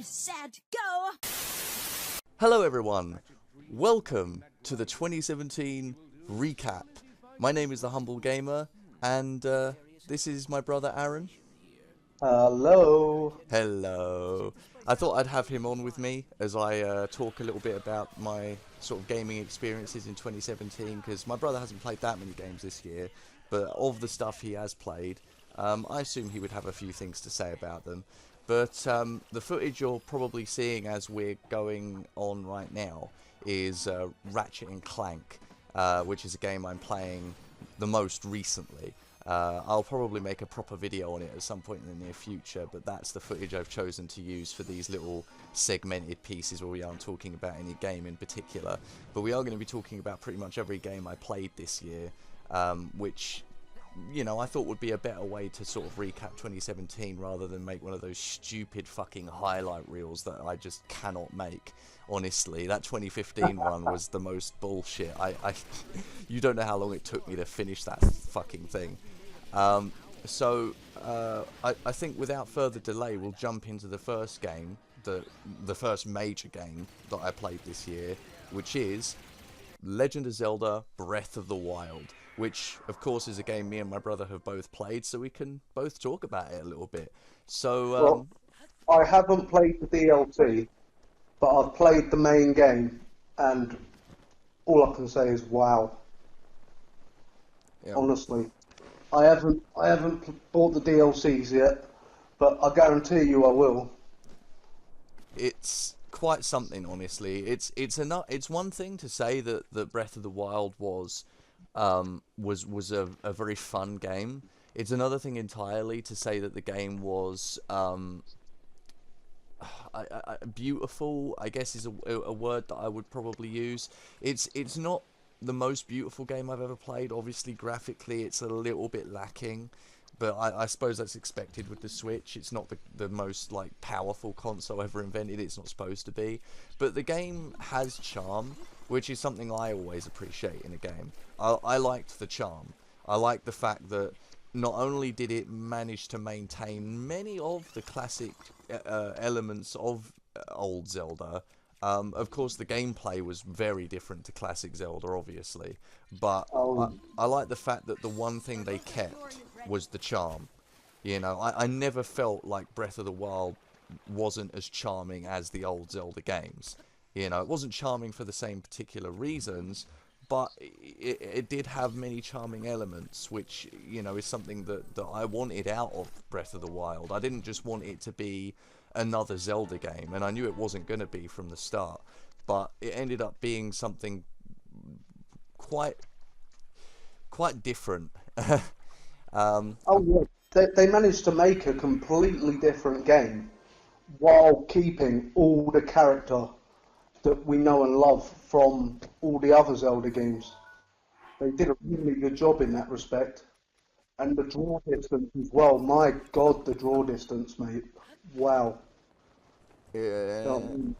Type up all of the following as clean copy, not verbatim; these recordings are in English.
set, go! Hello everyone, welcome to the 2017 recap. My name is TheHumbleGamer, and this is my brother Aaron. Hello. Hello. I thought I'd have him on with me as I talk a little bit about my sort of gaming experiences in 2017, because my brother hasn't played that many games this year, but of the stuff he has played, I assume he would have a few things to say about them. But the footage you're probably seeing as we're going on right now is Ratchet and Clank, which is a game I'm playing the most recently. I'll probably make a proper video on it at some point in the near future, but that's the footage I've chosen to use for these little segmented pieces where we aren't talking about any game in particular. But we are going to be talking about pretty much every game I played this year, which, you know, I thought would be a better way to sort of recap 2017 rather than make one of those stupid fucking highlight reels that I just cannot make. Honestly, that 2015 one was the most bullshit. You don't know how long it took me to finish that fucking thing. So I think without further delay, we'll jump into the first game, the first major game that I played this year, which is Legend of Zelda Breath of the Wild, which of course is a game me and my brother have both played, so we can both talk about it a little bit. So Well, I haven't played the DLC, but I've played the main game, and all I can say is wow. yeah. Honestly, I haven't bought the DLCs yet, but I guarantee you I will. It's quite something, honestly. It's one thing to say that Breath of the Wild was a very fun game. It's another thing entirely to say that the game was beautiful, I guess is a word that I would probably use. It's not the most beautiful game I've ever played. Obviously, graphically, it's a little bit lacking, but I suppose that's expected with the Switch. It's not the most like powerful console ever invented. It's not supposed to be, but the game has charm, which is something I always appreciate in a game. I liked the charm. I liked the fact that not only did it manage to maintain many of the classic elements of old Zelda. Of course, the gameplay was very different to classic Zelda, obviously, but I like the fact that the one thing they kept was the charm. You know, I never felt like Breath of the Wild wasn't as charming as the old Zelda games. You know, it wasn't charming for the same particular reasons, but it did have many charming elements, which, you know, is something that I wanted out of Breath of the Wild. I didn't just want it to be another Zelda game, and I knew it wasn't going to be from the start, but it ended up being something quite different. Oh yeah, they managed to make a completely different game while keeping all the character that we know and love from all the other Zelda games. They did a really good job in that respect. And the draw distance as well. My God, the draw distance, mate. Wow. Yeah. Um,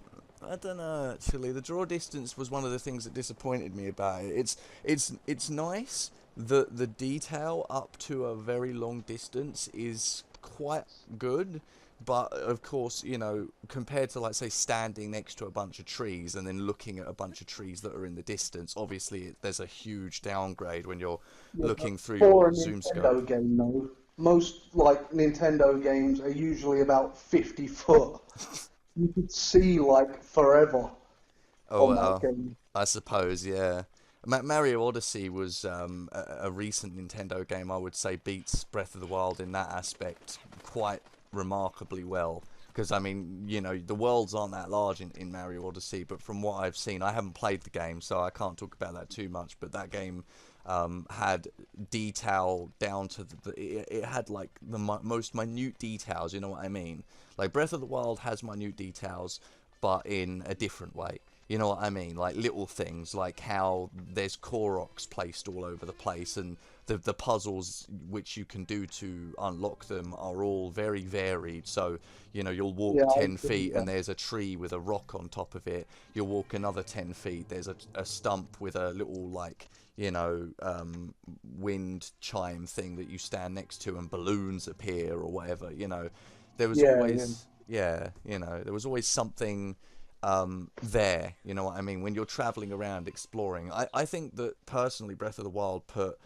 I don't know, actually. The draw distance was one of the things that disappointed me about it. It's nice that the detail up to a very long distance is quite good, but of course, you know, compared to, like, say, standing next to a bunch of trees and then looking at a bunch of trees that are in the distance, obviously there's a huge downgrade when you're looking through for your a zoom Nintendo scope. game, though, most like Nintendo games are usually about 50 foot. You could see like forever Oh, on that well, game. I suppose, yeah. Mario Odyssey was a recent Nintendo game I would say beats Breath of the Wild in that aspect quite remarkably well. Because, I mean, you know, the worlds aren't that large in Mario Odyssey, but from what I've seen, I haven't played the game, so I can't talk about that too much, but that game had detail down to it had, like, the most minute details, you know what I mean? Like, Breath of the Wild has minute details, but in a different way. You know what I mean? Like little things, like how there's Koroks placed all over the place, and the puzzles which you can do to unlock them are all very varied. So, you know, you'll walk Yeah, 10 feet and there's a tree with a rock on top of it. You'll walk another 10 feet, there's a stump with a little, like, you know, wind chime thing that you stand next to, and balloons appear or whatever, you know. There was yeah, yeah. always Yeah, you know, there was always something there, you know what I mean, when you're traveling around exploring. I think that personally Breath of the Wild put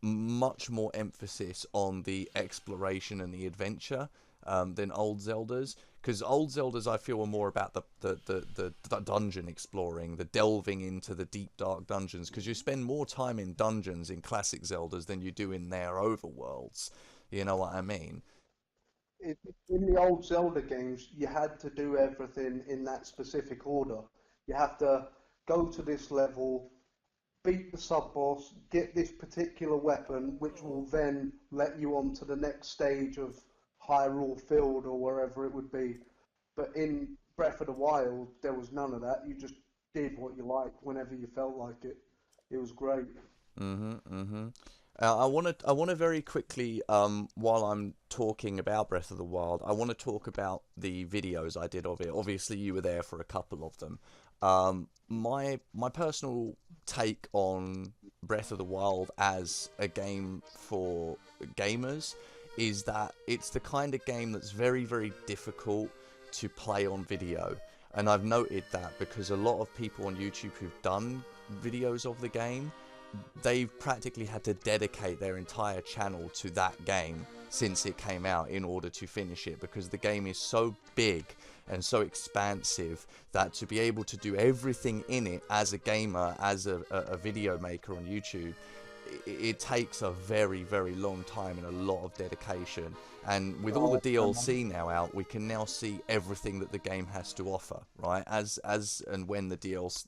much more emphasis on the exploration and the adventure than old Zeldas. Because old Zeldas, I feel, are more about the dungeon exploring, the delving into the deep, dark dungeons. Because you spend more time in dungeons in classic Zeldas than you do in their overworlds. You know what I mean? In the old Zelda games, you had to do everything in that specific order. You have to go to this level, beat the sub boss, get this particular weapon, which will then let you on to the next stage of Hyrule Field or wherever it would be. But in Breath of the Wild, there was none of that. You just did what you liked whenever you felt like it. It was great. Mm-hmm. I want to very quickly, while I'm talking about Breath of the Wild, I want to talk about the videos I did of it. Obviously, you were there for a couple of them. My personal take on Breath of the Wild as a game for gamers is that it's the kind of game that's very, very difficult to play on video. And I've noted that because a lot of people on YouTube who've done videos of the game, they've practically had to dedicate their entire channel to that game since it came out in order to finish it, because the game is so big and so expansive that to be able to do everything in it as a gamer, as a video maker on YouTube, it takes a very, very long time and a lot of dedication. And with all the Oh, DLC now out, we can now see everything that the game has to offer, right? As and when the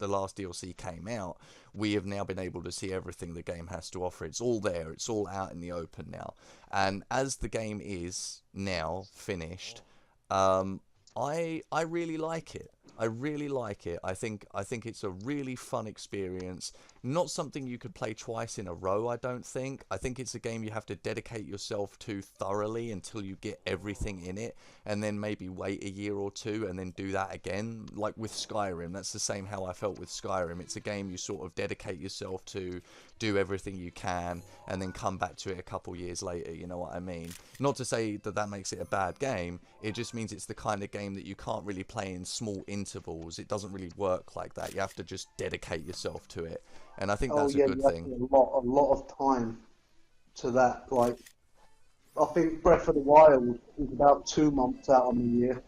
last DLC came out, we have now been able to see everything the game has to offer. It's all there. It's all out in the open now. And as the game is now finished, um, I really like it. I really like it. I think it's a really fun experience. Not something you could play twice in a row, I don't think. I think it's a game you have to dedicate yourself to thoroughly until you get everything in it, and then maybe wait a year or two and then do that again. Like with Skyrim, that's the same how I felt with Skyrim. It's a game you sort of dedicate yourself to, do everything you can, and then come back to it a couple years later, you know what I mean? Not to say that that makes it a bad game, it just means it's the kind of game that you can't really play in small intervals. It doesn't really work like that. You have to just dedicate yourself to it, and I think oh that's a yeah, good you have thing. a lot of time to that. Like, I think Breath of the Wild is about 2 months out of the year.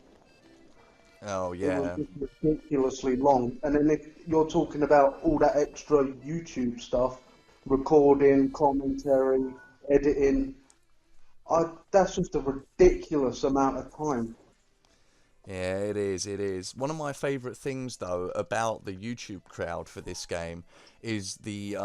Oh It was yeah. just ridiculously long. And then if you're talking about all that extra YouTube stuff, recording, commentary, editing, that's just a ridiculous amount of time. Yeah, it is. It is. One of my favorite things, though, about the YouTube crowd for this game is the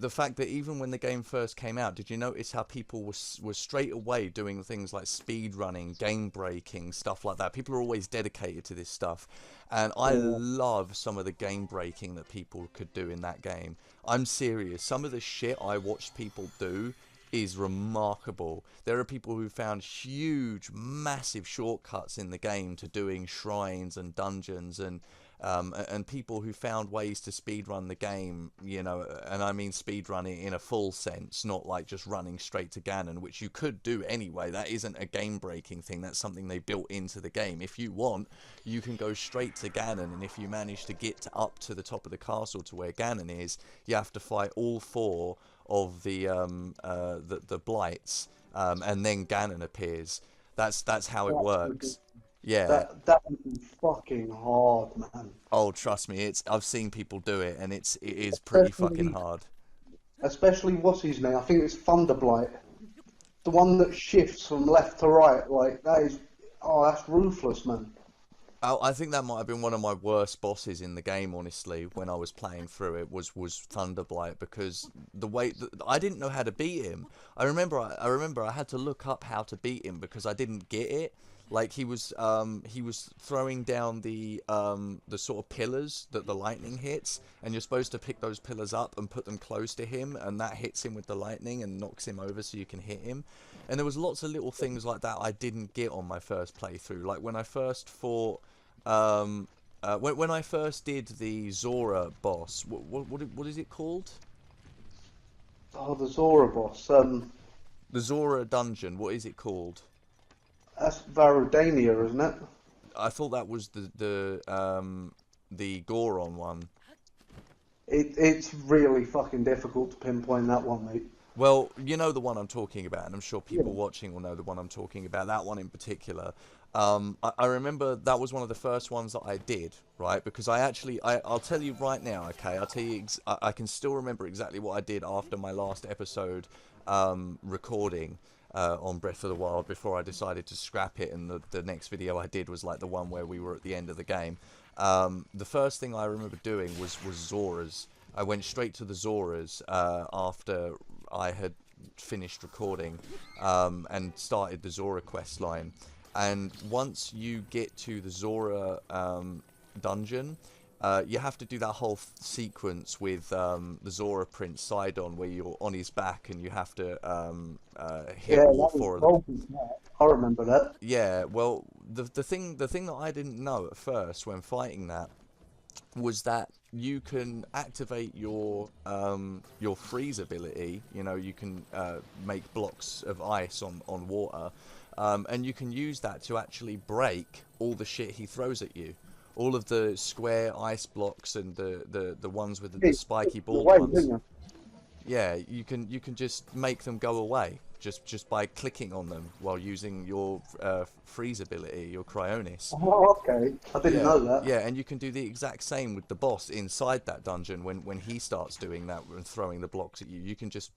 fact that even when the game first came out, did you notice how people were straight away doing things like speed running, game breaking, stuff like that? People are always dedicated to this stuff, and I Yeah. love some of the game breaking that people could do in that game. I'm serious. Some of the shit I watched people do is remarkable. There are people who found huge, massive shortcuts in the game to doing shrines and dungeons, and people who found ways to speedrun the game, you know, and I mean speedrun it in a full sense, not like just running straight to Ganon, which you could do anyway. That isn't a game breaking thing, that's something they built into the game. If you want, you can go straight to Ganon, and if you manage to get up to the top of the castle to where Ganon is, you have to fight all four of the blights, and then Ganon appears. That's how it That's ridiculous. works. Yeah. That would be fucking hard, man. Oh, trust me, it's I've seen people do it, and it is pretty fucking Especially, hard. especially what's his name? I think it's Thunderblight, the one that shifts from left to right. Like that is, oh, that's ruthless, man. I think that might have been one of my worst bosses in the game, honestly, when I was playing through it, was Thunderblight, because the way that, I didn't know how to beat him. I remember I had to look up how to beat him because I didn't get it. Like he was throwing down the sort of pillars that the lightning hits, and you're supposed to pick those pillars up and put them close to him, and that hits him with the lightning and knocks him over so you can hit him. And there was lots of little things like that I didn't get on my first playthrough. Like when I first fought when I first did the Zora boss, what is it called? Oh, the Zora boss. The Zora dungeon. What is it called? That's Varadania, isn't it? I thought that was the Goron one. It's really fucking difficult to pinpoint that one, mate. Well, you know the one I'm talking about, and I'm sure Yeah. people watching will know the one I'm talking about. That one in particular. I remember that was one of the first ones that I did, right? Because I'll tell you right now, okay? I'll tell you, I can still remember exactly what I did after my last episode recording on Breath of the Wild before I decided to scrap it, and the next video I did was like the one where we were at the end of the game. The first thing I remember doing was Zora's. I went straight to the Zoras after I had finished recording and started the Zora quest line. And once you get to the Zora dungeon, you have to do that whole sequence with the Zora Prince Sidon, where you're on his back and you have to hit Yeah, all that was four of the. Golden. I remember that. Yeah, well, the thing that I didn't know at first when fighting that was that you can activate your freeze ability. You know, you can make blocks of ice on water, and you can use that to actually break all the shit he throws at you. All of the square ice blocks and the ones with the Hey, spiky the balled way, ones. didn't you? Yeah, you can just make them go away just by clicking on them while using your freeze ability, your Cryonis. Oh, okay. I didn't Yeah, know that. yeah, and you can do the exact same with the boss inside that dungeon when he starts doing that and throwing the blocks at you. You can just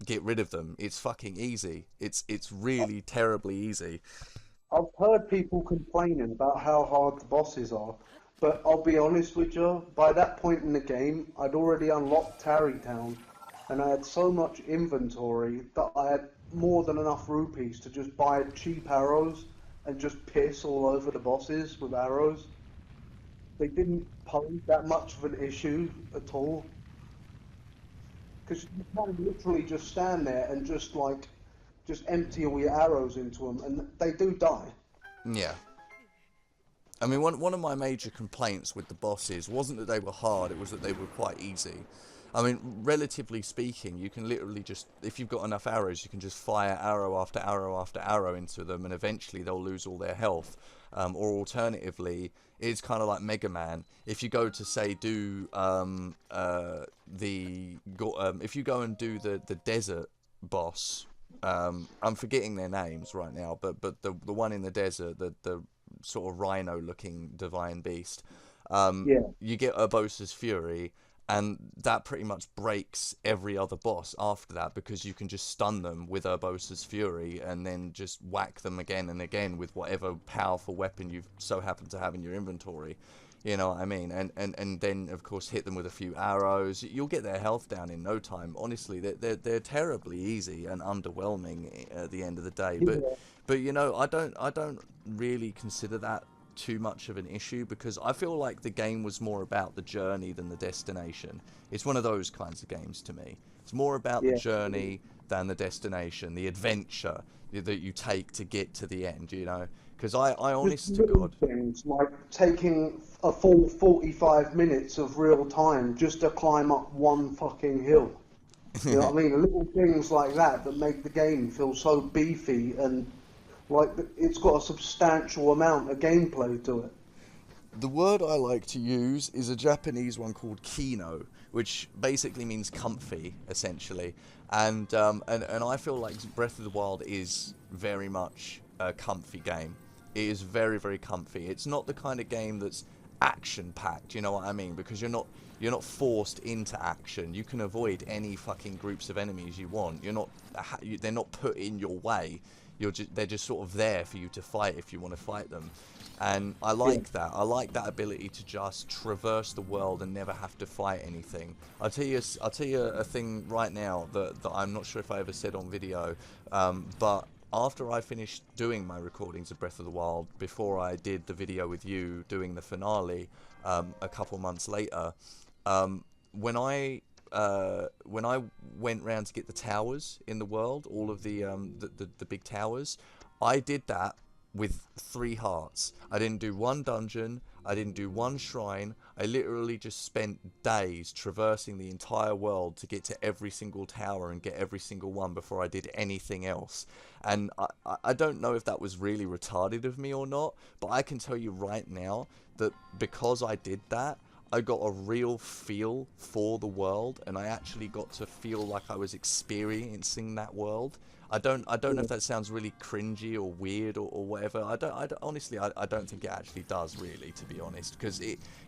get rid of them. It's fucking easy. It's really terribly easy. I've heard people complaining about how hard the bosses are, but I'll be honest with you, by that point in the game, I'd already unlocked Tarrytown, and I had so much inventory that I had more than enough rupees to just buy cheap arrows and just piss all over the bosses with arrows. They didn't pose that much of an issue at all, because you can literally just stand there and just empty all your arrows into them, and they do die. Yeah. I mean, one of my major complaints with the bosses wasn't that they were hard, it was that they were quite easy. I mean, relatively speaking, you can literally just, if you've got enough arrows, you can just fire arrow after arrow after arrow into them, and eventually they'll lose all their health. Or alternatively, it's kind of like Mega Man. If you go to say do if you go and do the desert boss, I'm forgetting their names right now, but the one in the desert, the sort of rhino looking divine beast, Yeah. you get Urbosa's Fury, and that pretty much breaks every other boss after that, because you can just stun them with Urbosa's Fury and then just whack them again and again with whatever powerful weapon you so happen to have in your inventory. You know what I mean? And then, of course, hit them with a few arrows. You'll get their health down in no time. Honestly, they're terribly easy and underwhelming at the end of the day. But you know, I don't really consider that too much of an issue, because I feel like the game was more about the journey than the destination. It's one of those kinds of games to me. It's more about the Yeah. journey than the destination, the adventure that you take to get to the end, you know? Because I Just honest to little God, things like taking a full 45 minutes of real time just to climb up one fucking hill. You know what I mean? Little things like that that make the game feel so beefy and like it's got a substantial amount of gameplay to it. the word I like to use is a Japanese one called kino, which basically means comfy, essentially. And I feel like Breath of the Wild is very much a comfy game. It is very, very comfy. It's not the kind of game that's action packed, you know what I mean? Because you're not forced into action. You can avoid any fucking groups of enemies you want. They're not put in your way. They're just sort of there for you to fight if you want to fight them. And I Yeah. like that. I like that ability to just traverse the world and never have to fight anything. I'll tell you a thing right now that I'm not sure if I ever said on video, but after I finished doing my recordings of Breath of the Wild, before I did the video with you doing the finale, a couple months later, um, when I went round to get the towers in the world, all of the big towers, I did that with 3 hearts. I didn't do one dungeon. I didn't do one shrine. I literally just spent days traversing the entire world to get to every single tower and get every single one before I did anything else. And I don't know if that was really retarded of me or not, but I can tell you right now that because I did that, I got a real feel for the world, and I actually got to feel like I was experiencing that world. I don't know if that sounds really cringy or weird or whatever. Honestly, I don't think it actually does, really, to be honest, because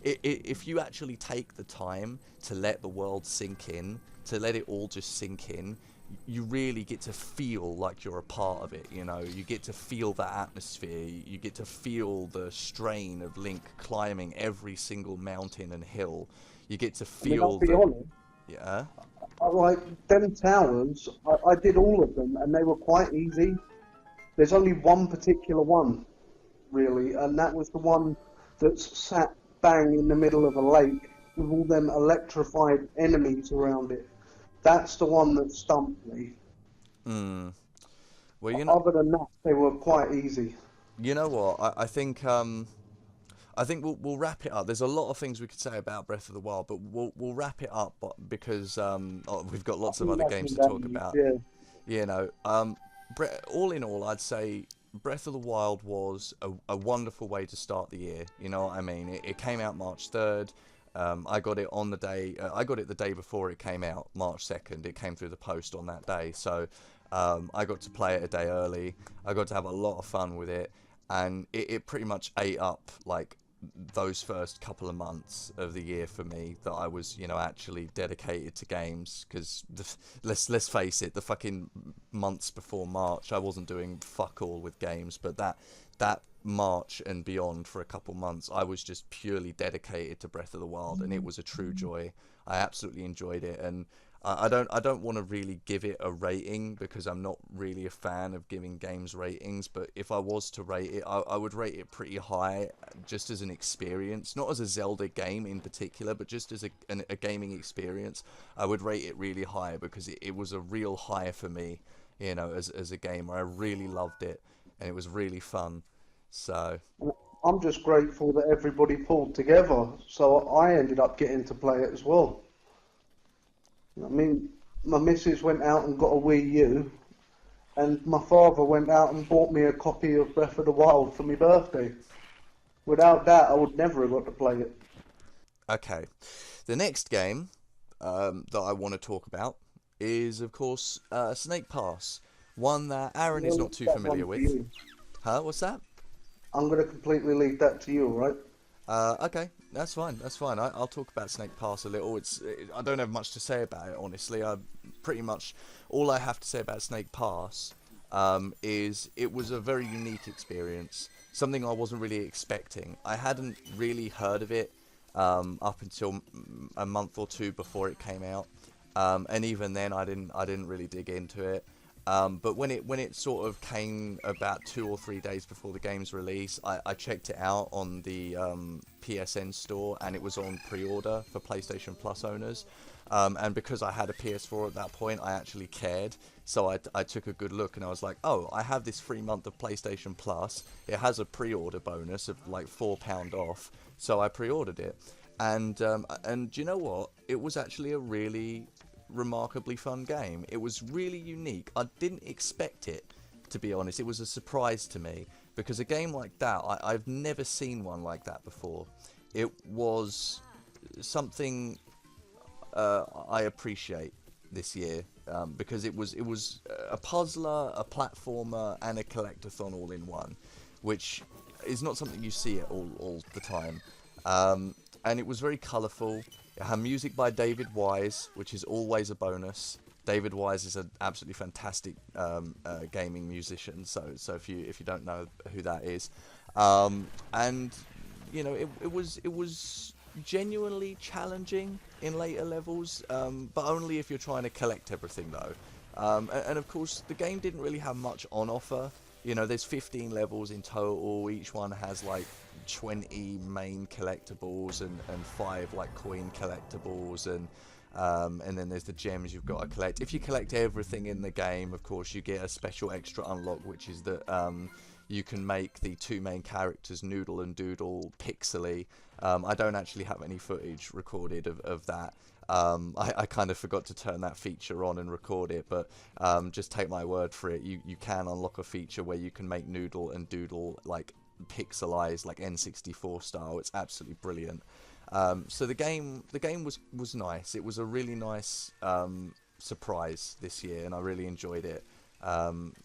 if you actually take the time to let the world sink in, to let it all just sink in, you really get to feel like you're a part of it, you know. You get to feel that atmosphere. You get to feel the strain of Link climbing every single mountain and hill. You get to I mean, I'll feel be the... honest. Yeah? Like them towers, I did all of them, and they were quite easy. There's only one particular one, really, and that was the one that's sat bang in the middle of a lake with all them electrified enemies around it. That's the one that stumped me. Hmm. Well, Other than that, they were quite easy. you know what? I think we'll wrap it up. There's a lot of things we could say about Breath of the Wild, but we'll wrap it up because we've got I lots of think other that's games all to that talk is, about. yeah. You know, all in all, I'd say Breath of the Wild was a wonderful way to start the year. You know what I mean? It came out March 3rd. I got it on the day. I got it the day before it came out, March 2nd. It came through the post on that day, so I got to play it a day early. I got to have a lot of fun with it, and it pretty much ate up like those first couple of months of the year for me that I was, you know, actually dedicated to games. Because let's face it, the fucking months before March, I wasn't doing fuck all with games, but that March and beyond for a couple months, I was just purely dedicated to Breath of the Wild, and it was a true joy. I absolutely enjoyed it, and I don't want to really give it a rating because I'm not really a fan of giving games ratings, but if I was to rate it, I would rate it pretty high just as an experience, not as a Zelda game in particular, but just as a gaming experience. I would rate it really high because it was a real high for me, you know, as a gamer. I really loved it, and it was really fun. So, I'm just grateful that everybody pulled together, so I ended up getting to play it as well. I mean, my missus went out and got a Wii U, and my father went out and bought me a copy of Breath of the Wild for my birthday. Without that, I would never have got to play it. okay. The next game that I want to talk about is, of course, Snake Pass. One that I'm Aaron going is to not leave too that familiar one to with. you. Huh? What's that? I'm going to completely leave that to you, right? Okay, that's fine. That's fine. I'll talk about Snake Pass a little. I don't have much to say about it, honestly. I pretty much all I have to say about Snake Pass is it was a very unique experience. Something I wasn't really expecting. I hadn't really heard of it up until a month or two before it came out, and even then I didn't really dig into it. But when it sort of came about 2 or 3 days before the game's release, I checked it out on the PSN store, and it was on pre-order for PlayStation Plus owners. And because I had a PS4 at that point, I actually cared. So I took a good look, and I was like, oh, I have this free month of PlayStation Plus. It has a pre-order bonus of like £4 off. So I pre-ordered it. And do you know what? It was actually a really remarkably fun game. It was really unique. I didn't expect it, to be honest. It was a surprise to me because a game like that, I've never seen one like that before. It was something I appreciate this year because it was a puzzler, a platformer, and a collectathon all in one, which is not something you see all the time. And it was very colourful. It had music by David Wise, which is always a bonus. David Wise is an absolutely fantastic gaming musician. So if you don't know who that is, and you know it was genuinely challenging in later levels, but only if you're trying to collect everything though. And of course, the game didn't really have much on offer. You know, there's 15 levels in total. Each one has like 20 main collectibles and 5 like coin collectibles, and then there's the gems you've got to collect. If you collect everything in the game, of course, you get a special extra unlock, which is that you can make the two main characters, Noodle and Doodle, pixely. I don't actually have any footage recorded of that. I kind of forgot to turn that feature on and record it, but just take my word for it. You can unlock a feature where you can make Noodle and Doodle like pixelized, like N64 style. It's absolutely brilliant. So the game was nice. It was a really nice surprise this year, and I really enjoyed it.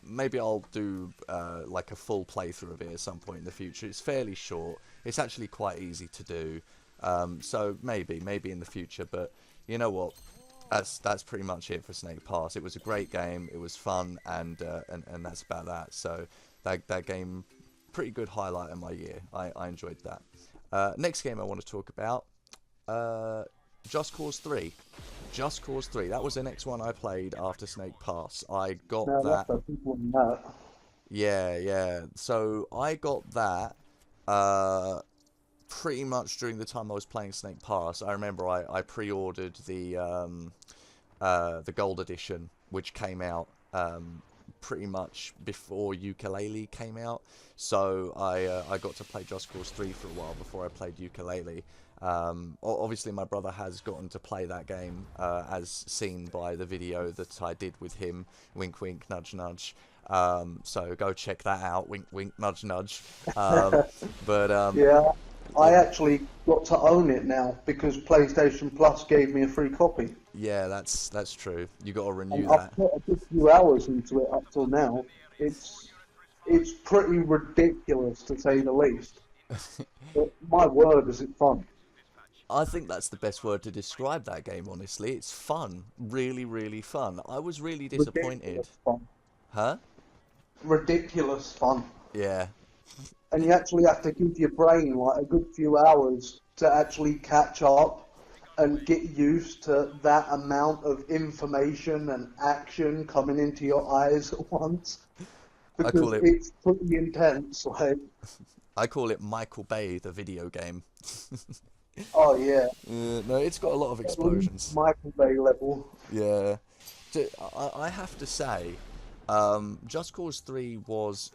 Maybe I'll do like a full playthrough of it at some point in the future. It's fairly short. It's actually quite easy to do. So maybe in the future. But you know what? That's pretty much it for Snake Pass. It was a great game. It was fun, and that's about that. So that game, pretty good highlight of my year. I enjoyed that. Next game I want to talk about, Just Cause 3. Just Cause 3. That was the next one I played after Snake Pass. I got Now that. that's a big one, that. Yeah, yeah. So I got that pretty much during the time I was playing Snake Pass. I remember I pre-ordered the Gold Edition, which came out pretty much before Yooka-Laylee came out. So I got to play Just Cause 3 for a while before I played Yooka-Laylee. Obviously, my brother has gotten to play that game, as seen by the video that I did with him. Wink, wink, nudge, nudge. So go check that out. Wink, wink, nudge, nudge. But Yeah, I yeah, actually got to own it now because PlayStation Plus gave me a free copy. yeah, that's true. You got to And renew I've that. put a good few hours into it up till now. It's it's pretty ridiculous to say the least. But my word, is it fun? I think that's the best word to describe that game, honestly. It's fun. Really, really fun. I was really disappointed. Ridiculous fun. Huh? Ridiculous fun. Yeah. And you actually have to give your brain like a good few hours to actually catch up and get used to that amount of information and action coming into your eyes at once I because call it it's pretty intense. Like, I call it Michael Bay, the video game. oh yeah, No, it's got a lot of at least explosions. Michael Bay level. Yeah. I have to say, Just Cause 3 was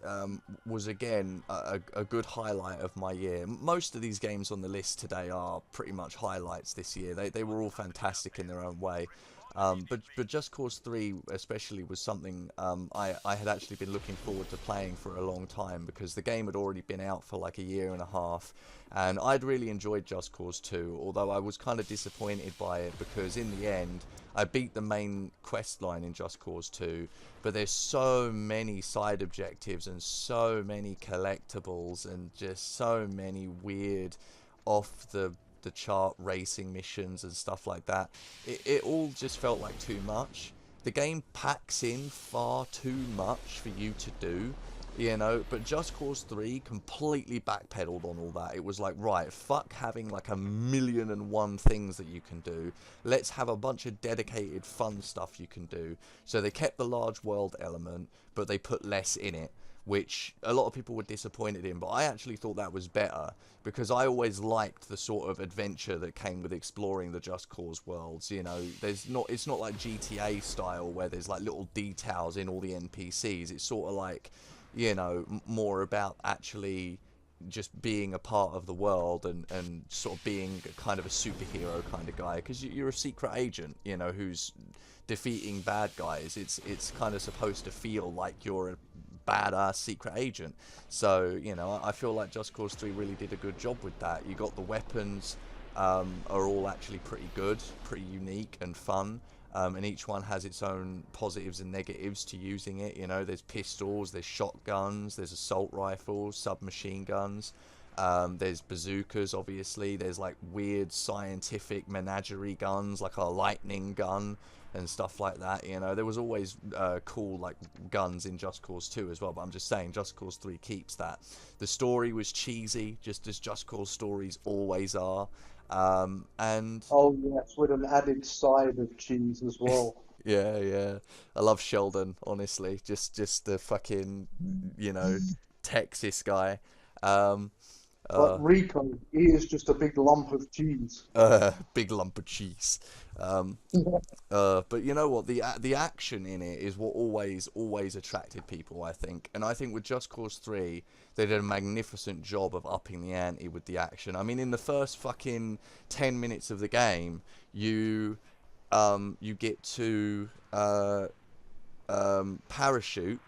again a good highlight of my year. Most of these games on the list today are pretty much highlights this year. They were all fantastic in their own way. But Just Cause 3 especially was something I had actually been looking forward to playing for a long time, because the game had already been out for like a year and a half, and I'd really enjoyed Just Cause 2, although I was kind of disappointed by it because in the end I beat the main quest line in Just Cause 2, but there's so many side objectives and so many collectibles and just so many weird off the chart racing missions and stuff like that. It all just felt like too much. The game packs in far too much for you to do, you know, but Just Cause 3 completely backpedaled on all that. It was like, right, fuck having like a million and one things that you can do. Let's have a bunch of dedicated fun stuff you can do. So they kept the large world element, but they put less in it, which a lot of people were disappointed in, but I actually thought that was better, because I always liked the sort of adventure that came with exploring the Just Cause worlds. You know, it's not like GTA style where there's like little details in all the NPCs. It's sort of like, you know, more about actually just being a part of the world and sort of being kind of a superhero kind of guy, because you're a secret agent, you know, who's defeating bad guys. It's kind of supposed to feel like you're a badass secret agent. So, you know, I feel like Just Cause 3 really did a good job with that. You got the weapons, are all actually pretty good, pretty unique and fun. And each one has its own positives and negatives to using it. You know, there's pistols, there's shotguns, there's assault rifles, submachine guns. There's bazookas, obviously. There's like weird scientific menagerie guns, like a lightning gun and stuff like that. You know, there was always cool like guns in Just Cause 2 as well. But I'm just saying, Just Cause 3 keeps that. The story was cheesy, just as Just Cause stories always are. And Oh yes, with an added side of cheese as well. yeah, yeah, I love Sheldon. Honestly, just the fucking, you know, Texas guy. Um, Like Rico, he is just a big lump of cheese. Big lump of cheese. Um, but you know what? The action in it is what always attracted people, I think. And I think with Just Cause 3, they did a magnificent job of upping the ante with the action. I mean, in the first fucking 10 minutes of the game, you get to parachute.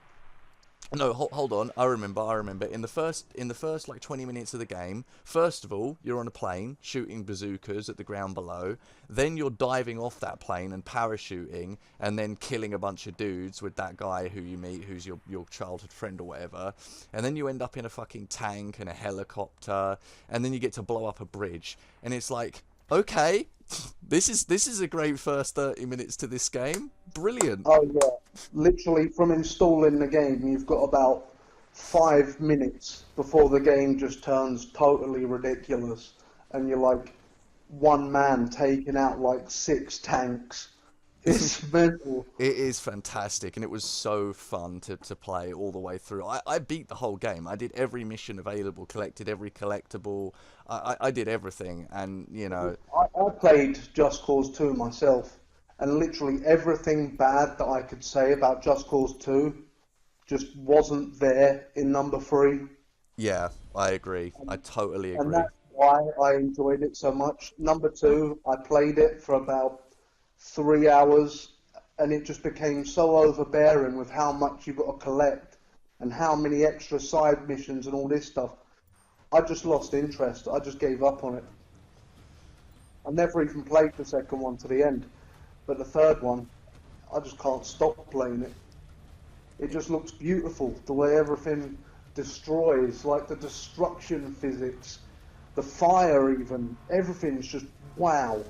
No, hold on. I remember. In the first like 20 minutes of the game, first of all, you're on a plane shooting bazookas at the ground below. Then you're diving off that plane and parachuting, and then killing a bunch of dudes with that guy who you meet, who's your childhood friend or whatever. And then you end up in a fucking tank and a helicopter, and then you get to blow up a bridge. And it's like, okay, this is a great first 30 minutes to this game. Brilliant. Oh yeah, literally from installing the game, you've got about 5 minutes before the game just turns totally ridiculous, and you're like one man taking out like 6 tanks. It's mental. It is fantastic, and it was so fun to play all the way through. I beat the whole game. I did every mission available, collected every collectible. I did everything, and you know, I played Just Cause 2 myself, and literally everything bad that I could say about Just Cause 2 just wasn't there in number 3. yeah, I agree. I totally And agree. that's why I enjoyed it so much. Number 2, I played it for about 3 hours, and it just became so overbearing with how much you got to collect and how many extra side missions and all this stuff. I just lost interest. I just gave up on it. I never even played the second one to the end, but the third one, I just can't stop playing it. It just looks beautiful, the way everything destroys, like the destruction physics, the fire even, everything's just wow.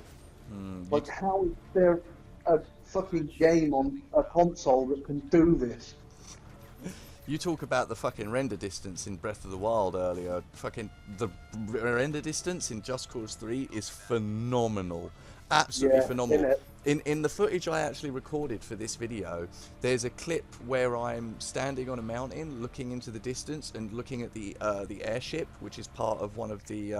Mm, you Like, how is there a fucking game on a console that can do this? You talk about the fucking render distance in Breath of the Wild earlier. Fucking the render distance in Just Cause 3 is phenomenal. Absolutely Yeah, in phenomenal. it. In the footage I actually recorded for this video, there's a clip where I'm standing on a mountain looking into the distance and looking at the airship, which is part of one of the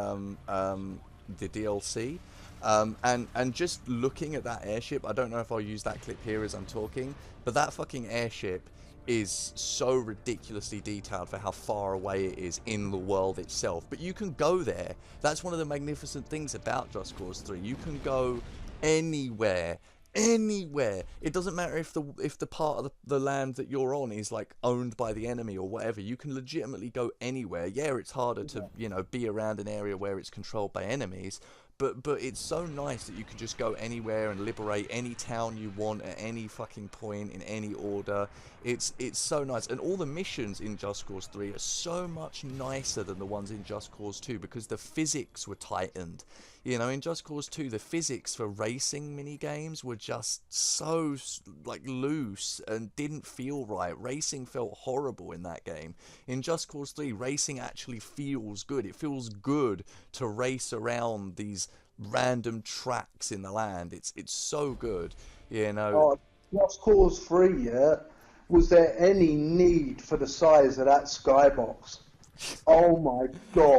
DLC. And just looking at that airship, I don't know if I'll use that clip here as I'm talking, but that fucking airship is so ridiculously detailed for how far away it is in the world itself. But you can go there. That's one of the magnificent things about Just Cause 3. You can go anywhere. Anywhere. It doesn't matter if the part of the land that you're on is like owned by the enemy or whatever. You can legitimately go anywhere. Yeah, it's harder to, be around an area where it's controlled by enemies, but it's so nice that you can just go anywhere and liberate any town you want at any fucking point in any order. It's so nice, and all the missions in Just Cause 3 are so much nicer than the ones in Just Cause 2 because the physics were tightened. In Just Cause 2, the physics for racing mini games were just so like loose and didn't feel right. Racing felt horrible in that game. In Just Cause 3, racing actually feels good. It feels good to race around these random tracks in the land. It's so good. You know, Oh, Just Cause 3, yeah? Was there any need for the size of that skybox? Oh my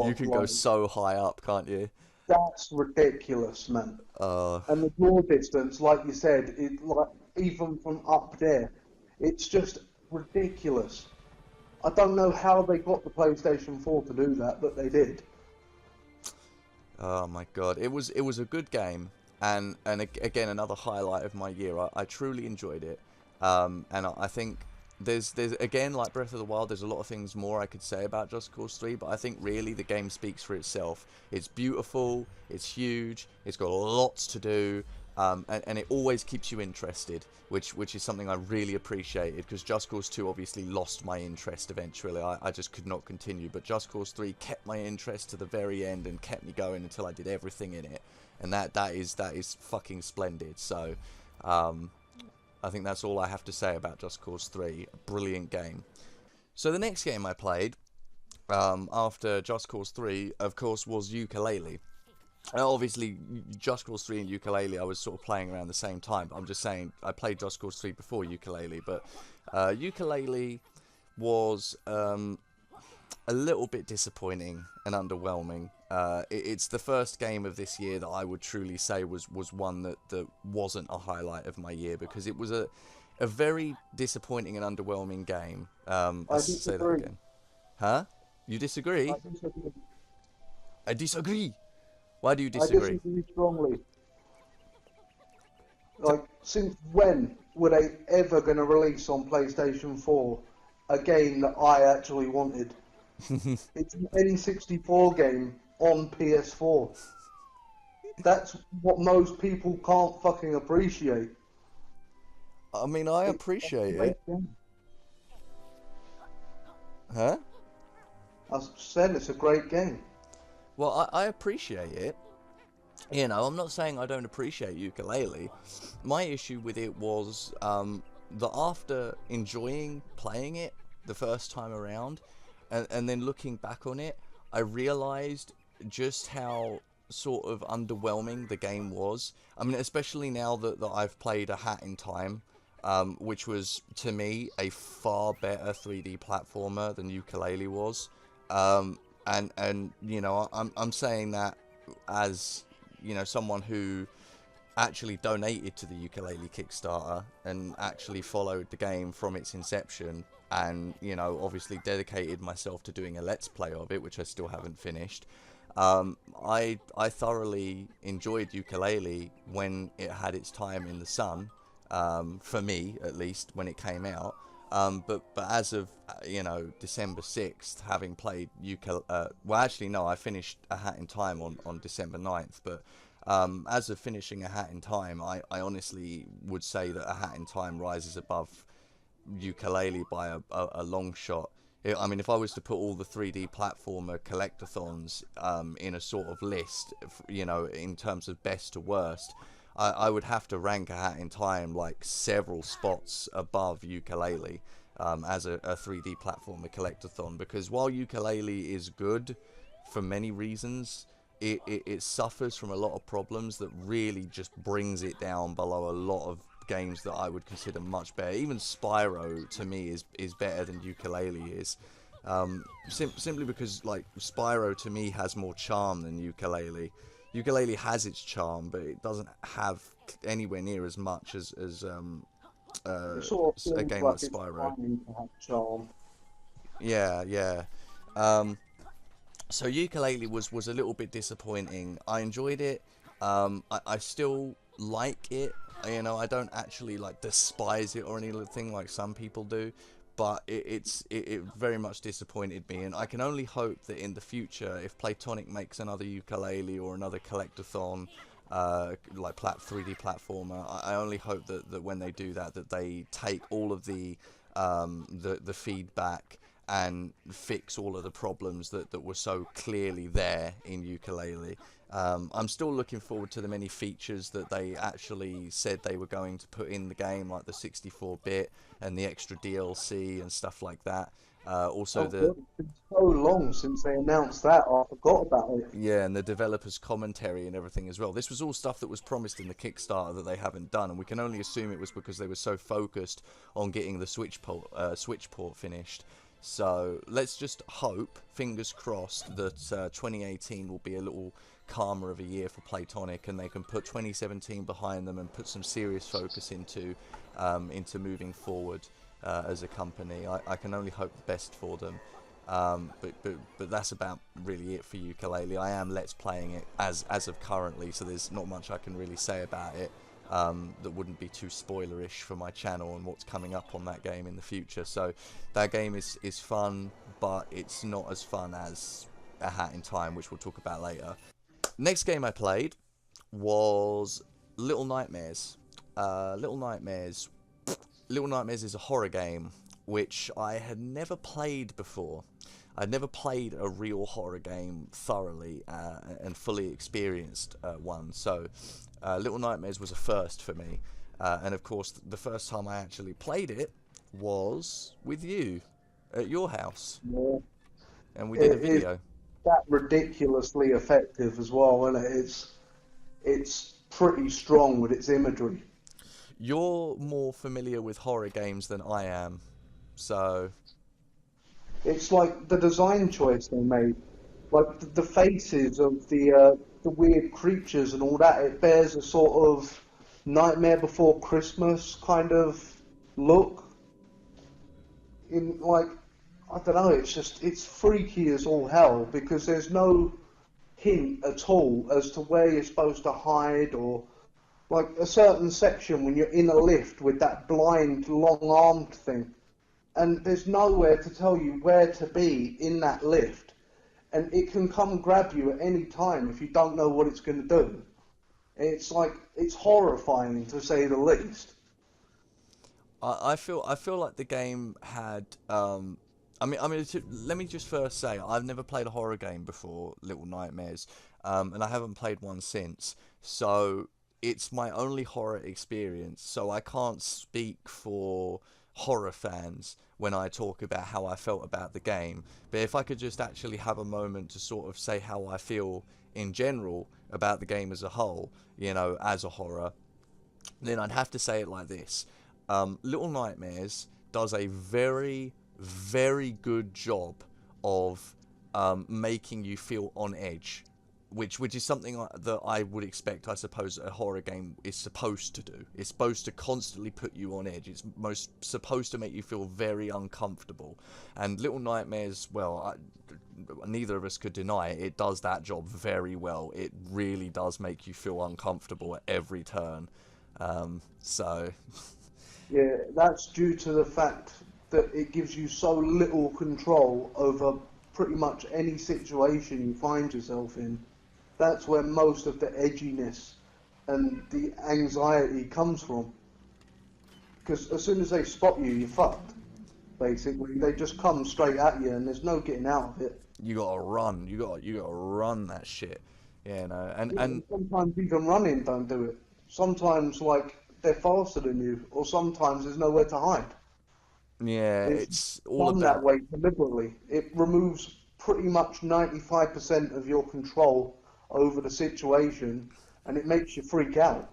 you god, can go like, so high up, can't you? that's ridiculous, man. Uh, And the draw distance, like you said, like even from up there, it's just ridiculous. I don't know how they got the PlayStation 4 to do that, but they did. oh my god, it was a good game, and again another highlight of my year. I truly enjoyed it, and I think there's again, like Breath of the Wild, there's a lot of things more I could say about Just Cause 3, but I think really the game speaks for itself. It's beautiful, it's huge, it's got lots to do, and it always keeps you interested, which is something I really appreciated, because Just Cause 2 obviously lost my interest eventually. I just could not continue, but Just Cause 3 kept my interest to the very end and kept me going until I did everything in it, and that is fucking splendid. So I think that's all I have to say about Just Cause 3. A brilliant game. So the next game I played after Just Cause 3, of course, was Yooka-Laylee. Obviously, Just Cause 3 and Yooka-Laylee I was sort of playing around the same time, but I'm just saying I played Just Cause 3 before Yooka-Laylee, but Yooka-Laylee was a little bit disappointing and underwhelming. It's the first game of this year that I would truly say was one that wasn't a highlight of my year, because it was a very disappointing and underwhelming game. I Let's say that disagree. again. Huh? You I disagree? disagree. I disagree. Why do you I disagree? disagree strongly. T- Like, since when were they ever going to release on PlayStation 4 a game that I actually wanted? It's an N64 game on PS4. That's what most people can't fucking appreciate. I mean, I It's a appreciate great it. game. Huh? I said it's a great game. Well, I appreciate it. You know, I'm not saying I don't appreciate Yooka-Laylee. My issue with it was that after enjoying playing it the first time around, and then looking back on it, I realized just how sort of underwhelming the game was. I mean, especially now that I've played A Hat in Time, which was, to me, a far better 3D platformer than Yooka-Laylee was. And you know, I'm saying that as, you know, someone who actually donated to the Yooka-Laylee Kickstarter and actually followed the game from its inception, and, you know, obviously dedicated myself to doing a let's play of it, which I still haven't finished. I thoroughly enjoyed Yooka-Laylee when it had its time in the sun, for me at least, when it came out. But as of, you know, December 6th, having played well, actually no, I finished A Hat in Time on December 9th, but as of finishing A Hat in Time, I honestly would say that A Hat in Time rises above Yooka-Laylee by a long shot. I mean, if I was to put all the 3D platformer collectathons in a sort of list, you know, in terms of best to worst, I would have to rank A Hat in Time like several spots above Yooka-Laylee as a 3D platformer collectathon, because while Yooka-Laylee is good for many reasons, it suffers from a lot of problems that really just brings it down below a lot of games that I would consider much better. Even Spyro, to me, is better than Yooka-Laylee is. Simply because, like, Spyro to me has more charm than Yooka-Laylee. Yooka-Laylee has its charm, but it doesn't have anywhere near as much as It sort of a feels game like like it's Spyro. trying to have charm. Yeah, yeah. Um, so Yooka-Laylee was a little bit disappointing. I enjoyed it. I still like it. You know, I don't actually like despise it or anything like some people do, but it very much disappointed me. And I can only hope that in the future, if Playtonic makes another Yooka-Laylee or another collectathon, like 3D platformer, I only hope that when they do that, that they take all of the feedback and fix all of the problems that were so clearly there in Yooka-Laylee. I'm still looking forward to the many features that they actually said they were going to put in the game, like the 64-bit and the extra DLC and stuff like that. Also Oh the god, it's been so long since they announced that, I forgot about it. Yeah, and the developers' commentary and everything as well. This was all stuff that was promised in the Kickstarter that they haven't done, and we can only assume it was because they were so focused on getting the Switch port finished. So let's just hope, fingers crossed, that 2018 will be a little calmer of a year for Playtonic, and they can put 2017 behind them and put some serious focus into moving forward as a company. I can only hope the best for them. But that's about really it for Yooka-Laylee. I am let's playing it as of currently, so there's not much I can really say about it that wouldn't be too spoilerish for my channel and what's coming up on that game in the future. So that game is fun, but it's not as fun as A Hat in Time, which we'll talk about later. Next game I played was Little Nightmares. Little Nightmares. Little Nightmares is a horror game which I had never played before. I'd never played a real horror game thoroughly and fully experienced one. So Little Nightmares was a first for me. And of course, the first time I actually played it was with you at your house. Yeah. And we did a It is video. that ridiculously effective as well, and it's pretty strong with its imagery. You're more familiar with horror games than I am. So It's like the design choice they made, like the faces of the weird creatures and all that. It bears a sort of Nightmare Before Christmas kind of look. In like, I don't know. It's freaky as all hell because there's no hint at all as to where you're supposed to hide or like a certain section when you're in a lift with that blind long-armed thing and there's nowhere to tell you where to be in that lift, and it can come grab you at any time if you don't know what it's going to do. It's like it's horrifying to say the least. I feel like the game had. Let me just first say I've never played a horror game before, Little Nightmares, and I haven't played one since. So it's my only horror experience. So I can't speak for horror fans when I talk about how I felt about the game. But if I could just actually have a moment to sort of say how I feel in general about the game as a whole, as a horror, then I'd have to say it like this. Little Nightmares does a very, very good job of making you feel on edge, which is something that I would expect, I suppose, a horror game is supposed to do. It's supposed to constantly put you on edge. It's most supposed to make you feel very uncomfortable. And Little Nightmares, well, neither of us could deny it. It does that job very well. It really does make you feel uncomfortable at every turn. So Yeah, that's due to the fact that it gives you so little control over pretty much any situation you find yourself in. That's where most of the edginess and the anxiety comes from. Because as soon as they spot you, you're fucked. Basically, they just come straight at you, and there's no getting out of it. you gotta run. You gotta run that shit. And Yeah, and and sometimes even running don't do it. Sometimes, like, they're faster than you, or sometimes there's nowhere to hide. yeah, It's it's all done that about. way deliberately. It removes pretty much 95% of your control over the situation, and it makes you freak out.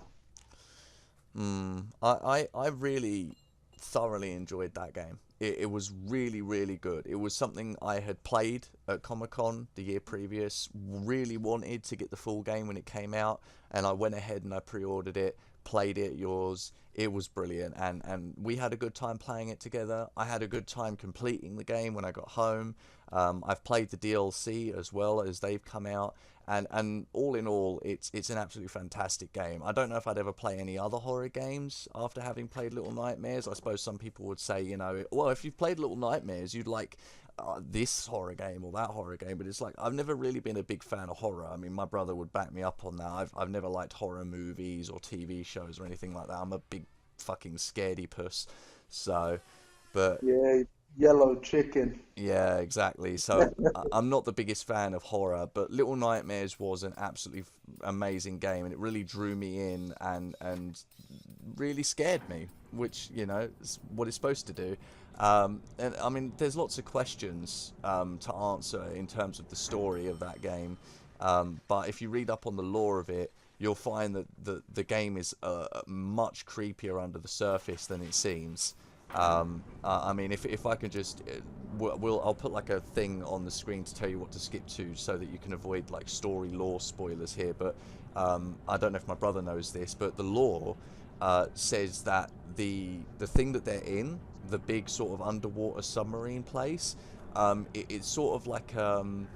I really thoroughly enjoyed that game. It was really, really good. It was something I had played at Comic Con the year previous, really wanted to get the full game when it came out, and I went ahead and I pre-ordered it, played it at yours. It was brilliant, and we had a good time playing it together. I had a good time completing the game when I got home. I've played the DLC as well as they've come out, and all in all, it's an absolutely fantastic game. I don't know if I'd ever play any other horror games after having played Little Nightmares. I suppose some people would say, well, if you've played Little Nightmares, you'd like this horror game or that horror game. But it's like I've never really been a big fan of horror. I mean, my brother would back me up on that. I've never liked horror movies or TV shows or anything like that. I'm a big fucking scaredy puss. So, but Yeah, yellow chicken. yeah, exactly. So I'm not the biggest fan of horror, but Little Nightmares was an absolutely amazing game, and it really drew me in and really scared me, which is what it's supposed to do. And I mean, there's lots of questions to answer in terms of the story of that game, but if you read up on the lore of it, you'll find that the game is much creepier under the surface than it seems. I mean, if I can just, I'll put like a thing on the screen to tell you what to skip to, so that you can avoid like story lore spoilers here. But I don't know if my brother knows this, but the lore says that the thing that they're in, the big sort of underwater submarine place, it's sort of like an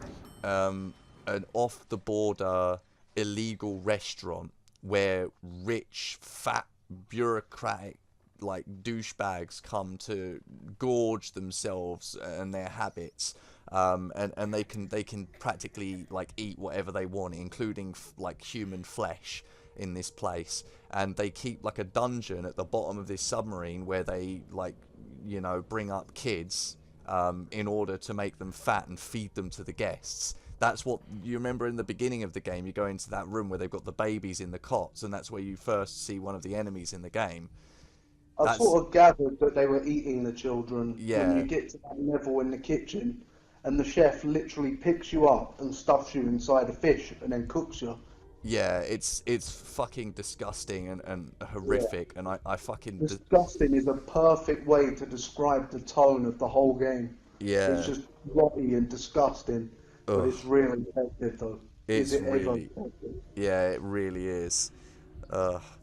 off the border illegal restaurant where rich, fat, bureaucratic like douchebags come to gorge themselves and their habits, and they can practically like eat whatever they want, including like human flesh in this place. And they keep like a dungeon at the bottom of this submarine where they like bring up kids in order to make them fat and feed them to the guests. That's what you remember in the beginning of the game. You go into that room where they've got the babies in the cots, and that's where you first see one of the enemies in the game. I That's sort of gathered that they were eating the children when you yeah, get to that level in the kitchen, and the chef literally picks you up and stuffs you inside a fish and then cooks you. yeah. It's fucking disgusting and Yeah. horrific, and I fucking Disgusting is a perfect way to describe the tone of the whole game. It's Yeah. just rotty and disgusting, but Ugh. it's really effective though. Is It's it ever really, effective? yeah, it really is.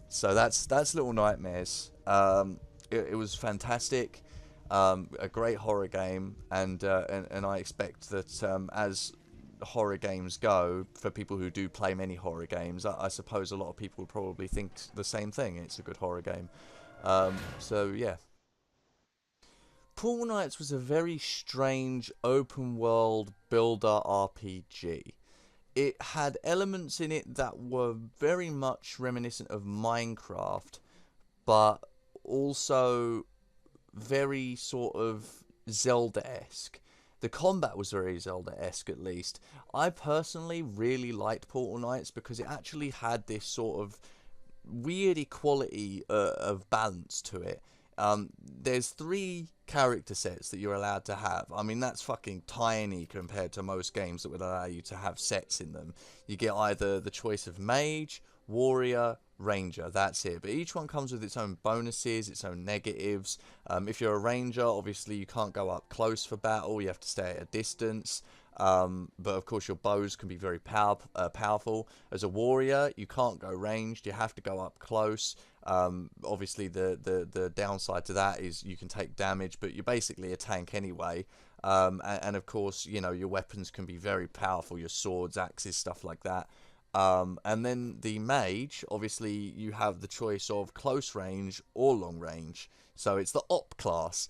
So that's Little Nightmares. It was fantastic, a great horror game, and I expect that as horror games go, for people who do play many horror games, I suppose a lot of people would probably think the same thing. It's a good horror game. So yeah, Portal Knights was a very strange open world builder RPG. It had elements in it that were very much reminiscent of Minecraft, but also very sort of Zelda-esque. The combat was very Zelda-esque, at least. I personally really liked Portal Knights because it actually had this sort of weird equality of balance to it. There's three character sets that you're allowed to have. I mean, that's fucking tiny compared to most games that would allow you to have sets in them. You get either the choice of mage, warrior, ranger. That's it. But each one comes with its own bonuses, its own negatives. If you're a ranger, obviously you can't go up close for battle. You have to stay at a distance. But of course, your bows can be very powerful. As a warrior, you can't go ranged. You have to go up close. Obviously, the downside to that is you can take damage, but you're basically a tank anyway. And of course, you know, your weapons can be very powerful. Your swords, axes, stuff like that. And then the mage, obviously, you have the choice of close range or long range. So it's the op class.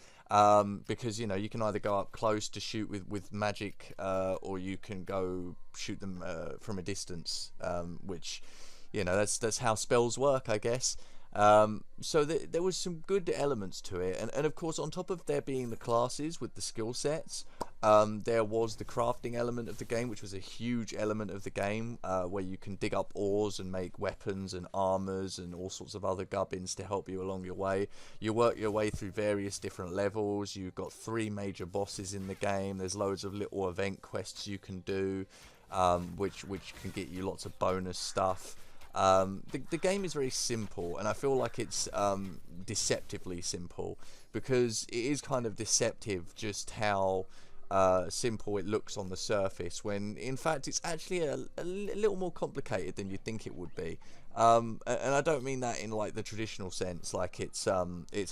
Because you know you can either go up close to shoot with magic, or you can go shoot them from a distance, which you know that's how spells work, I guess. So there was some good elements to it, and of course on top of there being the classes with the skill sets, there was the crafting element of the game, which was a huge element of the game, where you can dig up ores and make weapons and armors and all sorts of other gubbins to help you along your way. You work your way through various different levels. You've got 3 major bosses in the game. There's loads of little event quests you can do, which can get you lots of bonus stuff. The game is very simple, and I feel like it's deceptively simple, because it is kind of deceptive just how simple it looks on the surface, when in fact it's actually a little more complicated than you'd think it would be. And I don't mean that in like the traditional sense, like it's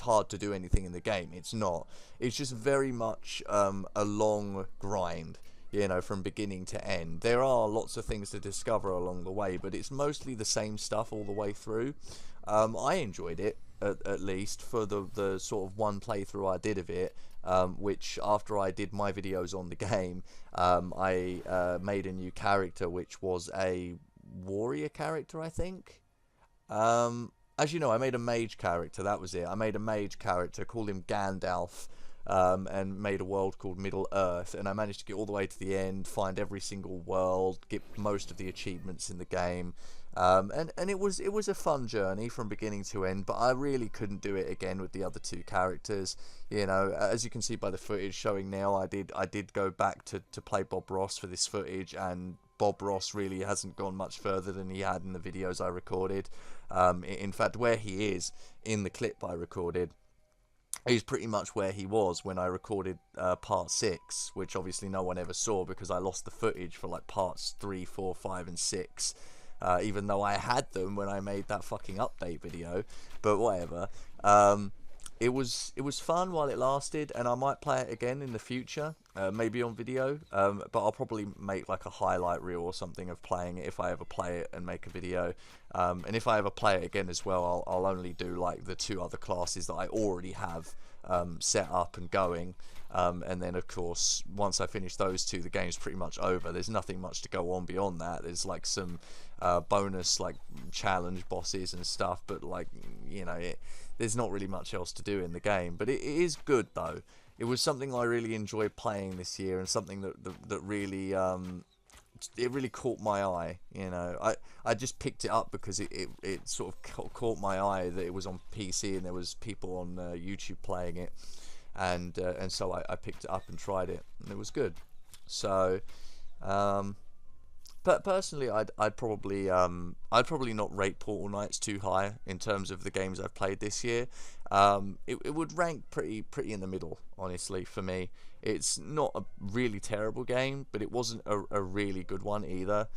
hard to do anything in the game. It's not. It's just very much a long grind, you know, from beginning to end. There are lots of things to discover along the way, but it's mostly the same stuff all the way through. I enjoyed it, at least for the sort of one playthrough I did of it, which after I did my videos on the game, I made a new character, which was a warrior character, I think. As you know, I made a mage character, that was it. I made a mage character, called him Gandalf, and made a world called Middle Earth, and I managed to get all the way to the end, find every single world, get most of the achievements in the game, and it was a fun journey from beginning to end. But I really couldn't do it again with the other 2 characters. You know, as you can see by the footage showing now, I did go back to play Bob Ross for this footage, and Bob Ross really hasn't gone much further than he had in the videos I recorded. In fact, where he is in the clip I recorded, he's pretty much where he was when I recorded part 6, which obviously no one ever saw because I lost the footage for like parts 3, 4, 5 and 6, even though I had them when I made that fucking update video. But whatever. It was fun while it lasted, and I might play it again in the future, maybe on video, but I'll probably make like a highlight reel or something of playing it if I ever play it and make a video. And if I ever play it again as well, I'll only do like the 2 other classes that I already have set up and going, and then of course once I finish those 2, the game's pretty much over. There's nothing much to go on beyond that. There's like some bonus like challenge bosses and stuff, but like, you know, there's not really much else to do in the game. But it is good though. It was something I really enjoyed playing this year, and something that really it really caught my eye. You know, I just picked it up because it sort of caught my eye that it was on PC and there was people on YouTube playing it, and so I picked it up and tried it, and it was good. So but personally, I'd probably not rate Portal Knights too high in terms of the games I've played this year. It would rank pretty in the middle, honestly, for me. It's not a really terrible game, but it wasn't a really good one either.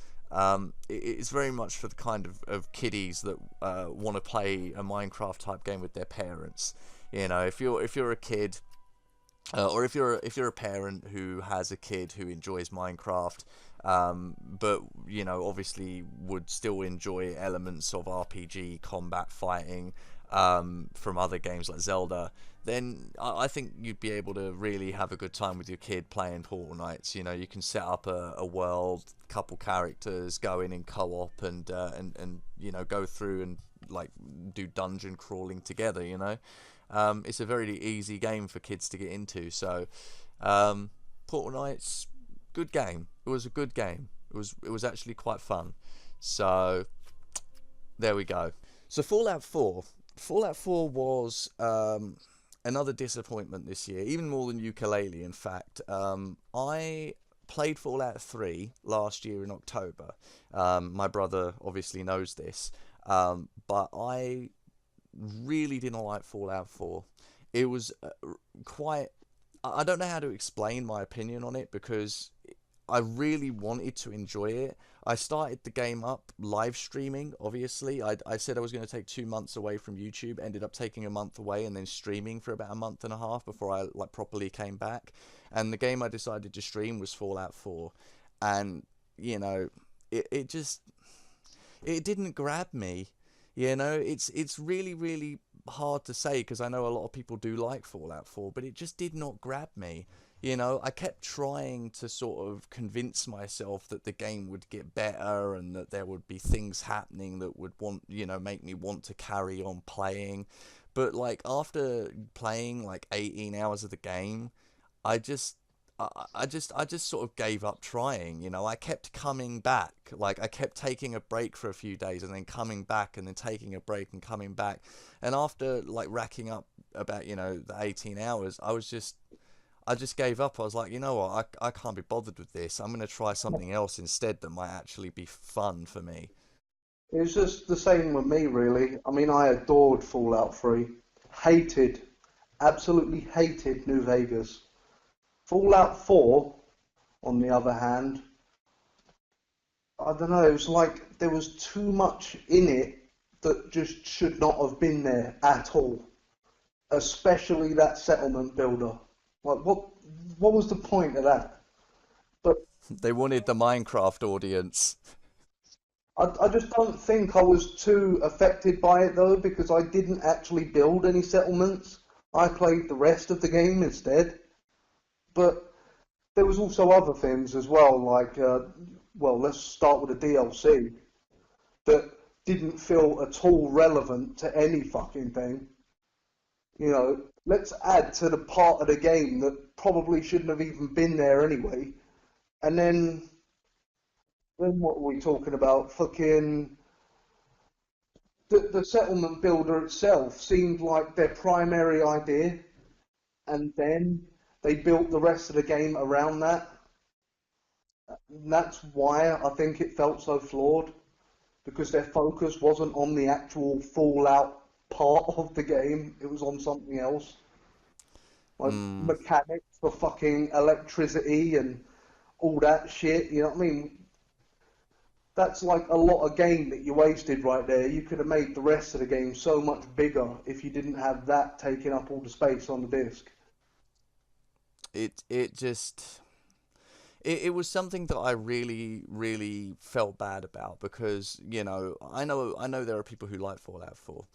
It's very much for the kind of kiddies that want to play a Minecraft type game with their parents. You know, if you're a kid, or if you're a parent who has a kid who enjoys Minecraft, but you know obviously would still enjoy elements of RPG combat fighting from other games like Zelda, then I think you'd be able to really have a good time with your kid playing Portal Knights. You know, you can set up a world, couple characters, go in co-op, and you know go through and like do dungeon crawling together. You know, it's a very easy game for kids to get into. So, Portal Knights, good game. It was a good game. It was actually quite fun. So there we go. So Fallout 4. Fallout 4 was another disappointment this year, even more than Yooka-Laylee, in fact. I played Fallout 3 last year in October. My brother obviously knows this, but I really didn't like Fallout 4. It was quite. I don't know how to explain my opinion on it because I really wanted to enjoy it. I started the game up live streaming, obviously. I said I was going to take 2 months away from YouTube, ended up taking a month away and then streaming for about a month and a half before I like properly came back. And the game I decided to stream was Fallout 4. And, you know, it just it didn't grab me. You know, it's really really hard to say because I know a lot of people do like Fallout 4, but it just did not grab me. You know, I kept trying to sort of convince myself that the game would get better and that there would be things happening that would make me want to carry on playing. But like after playing like 18 hours of the game, I just I just sort of gave up trying. You know, I kept coming back. Like I kept taking a break for a few days and then coming back and then taking a break and coming back. And after like racking up about, the 18 hours, I just gave up. I was like, you know what, I can't be bothered with this. I'm going to try something else instead that might actually be fun for me. It was just the same with me, really. I mean, I adored Fallout 3. Hated, absolutely hated New Vegas. Fallout 4, on the other hand, I don't know, it was like there was too much in it that just should not have been there at all. Especially that settlement builder. Like, what was the point of that? But They wanted the Minecraft audience. I just don't think I was too affected by it though, because I didn't actually build any settlements. I played the rest of the game instead. But there was also other things as well, like, well, let's start with the DLC that didn't feel at all relevant to any fucking thing. Let's add to the part of the game that probably shouldn't have even been there anyway. And then what are we talking about? Fucking the settlement builder itself seemed like their primary idea, and then they built the rest of the game around that. And that's why I think it felt so flawed, because their focus wasn't on the actual Fallout part of the game, it was on something else. Like Mm, mechanics for fucking electricity and all that shit, you know what I mean? That's like a lot of game that you wasted right there. You could have made the rest of the game so much bigger if you didn't have that taking up all the space on the disc. it just it was something that I really, really felt bad about because I know there are people who like Fallout 4,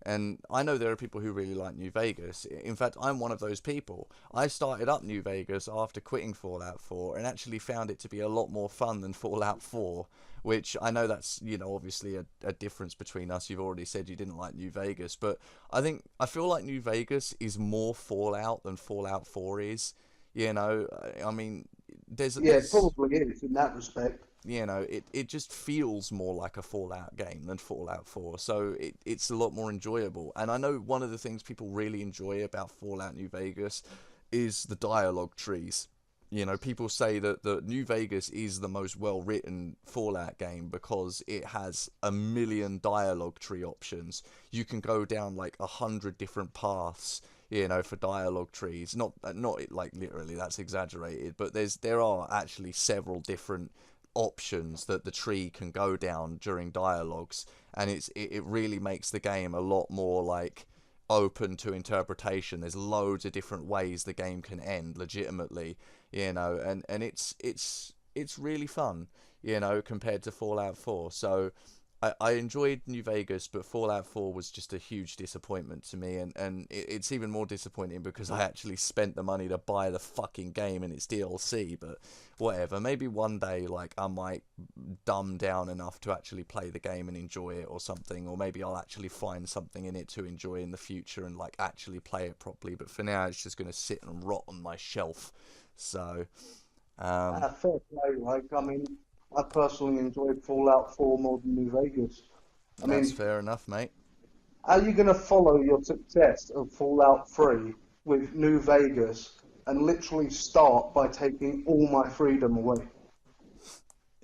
and I know there are people who really like New Vegas. In fact, I'm one of those people. I started up New Vegas after quitting Fallout 4 and actually found it to be a lot more fun than Fallout 4, which I know that's obviously a difference between us. You've already said you didn't like New Vegas, but I feel like New Vegas is more Fallout than Fallout 4 is. I mean, there's Yeah, it there's probably is in that respect. it just feels more like a Fallout game than Fallout 4, so it's a lot more enjoyable. And I know one of the things people really enjoy about Fallout New Vegas is the dialogue trees. People say that the New Vegas is the most well written Fallout game because it has a million dialogue tree options. You can go down like 100 different paths. you know, for dialogue trees. Not like literally, that's exaggerated, but there are actually several different options that the tree can go down during dialogues, and it really makes the game a lot more like open to interpretation. There's loads of different ways the game can end legitimately, you know, and it's really fun, you know, compared to Fallout 4. So I enjoyed New Vegas, but Fallout 4 was just a huge disappointment to me, and it's even more disappointing because I actually spent the money to buy the fucking game and its DLC, but whatever. Maybe one day, like, I might dumb down enough to actually play the game and enjoy it or something, or maybe I'll actually find something in it to enjoy in the future and, like, actually play it properly, but for now, it's just going to sit and rot on my shelf, so... Fair play. Like, I mean, I personally enjoyed Fallout 4 more than New Vegas. I That's mean, fair enough, mate. how are you going to follow your success of Fallout 3 with New Vegas and literally start by taking all my freedom away?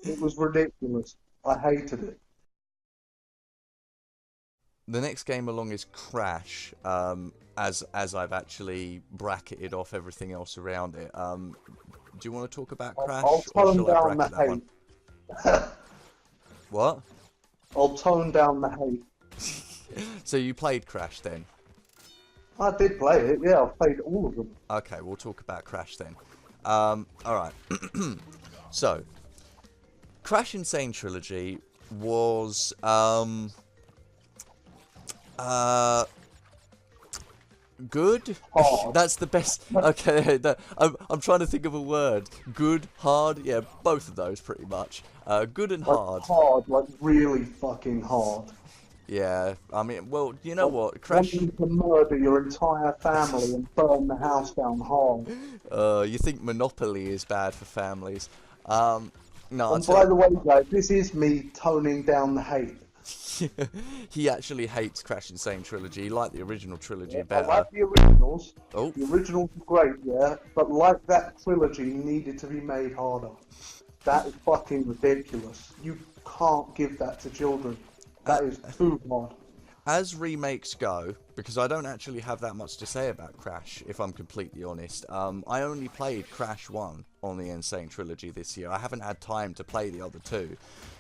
It was ridiculous. I hated it. The next game along is Crash, as I've actually bracketed off everything else around it. Do you want to talk about I'll Crash, or tone shall I down the bracket that one? hate. What? I'll tone down the hate. So you played Crash then? I did play it, yeah, I've played all of them. Okay, we'll talk about Crash then. Alright. So, Crash Insane Trilogy was, good? Hard. That's the best. Okay, I'm trying to think of a word. Good, hard, yeah, both of those pretty much. Good and Like, hard. hard, like really fucking hard. Yeah, I mean, well, you know Like, what? Crash, wanting to murder your entire family and burn the house down hard. you think Monopoly is bad for families. No, I'll And by tell the way, guys, this is me toning down the hate. he actually hates Crash Insane Trilogy. He liked the original trilogy I better. like the originals. Oh, The originals were great, yeah, but like that trilogy needed to be made harder. That is fucking ridiculous. You can't give that to children. That is too hard. as remakes go, because I don't actually have that much to say about Crash, if I'm completely honest. I only played Crash 1 on the Insane Trilogy this year. I haven't had time to play the other two.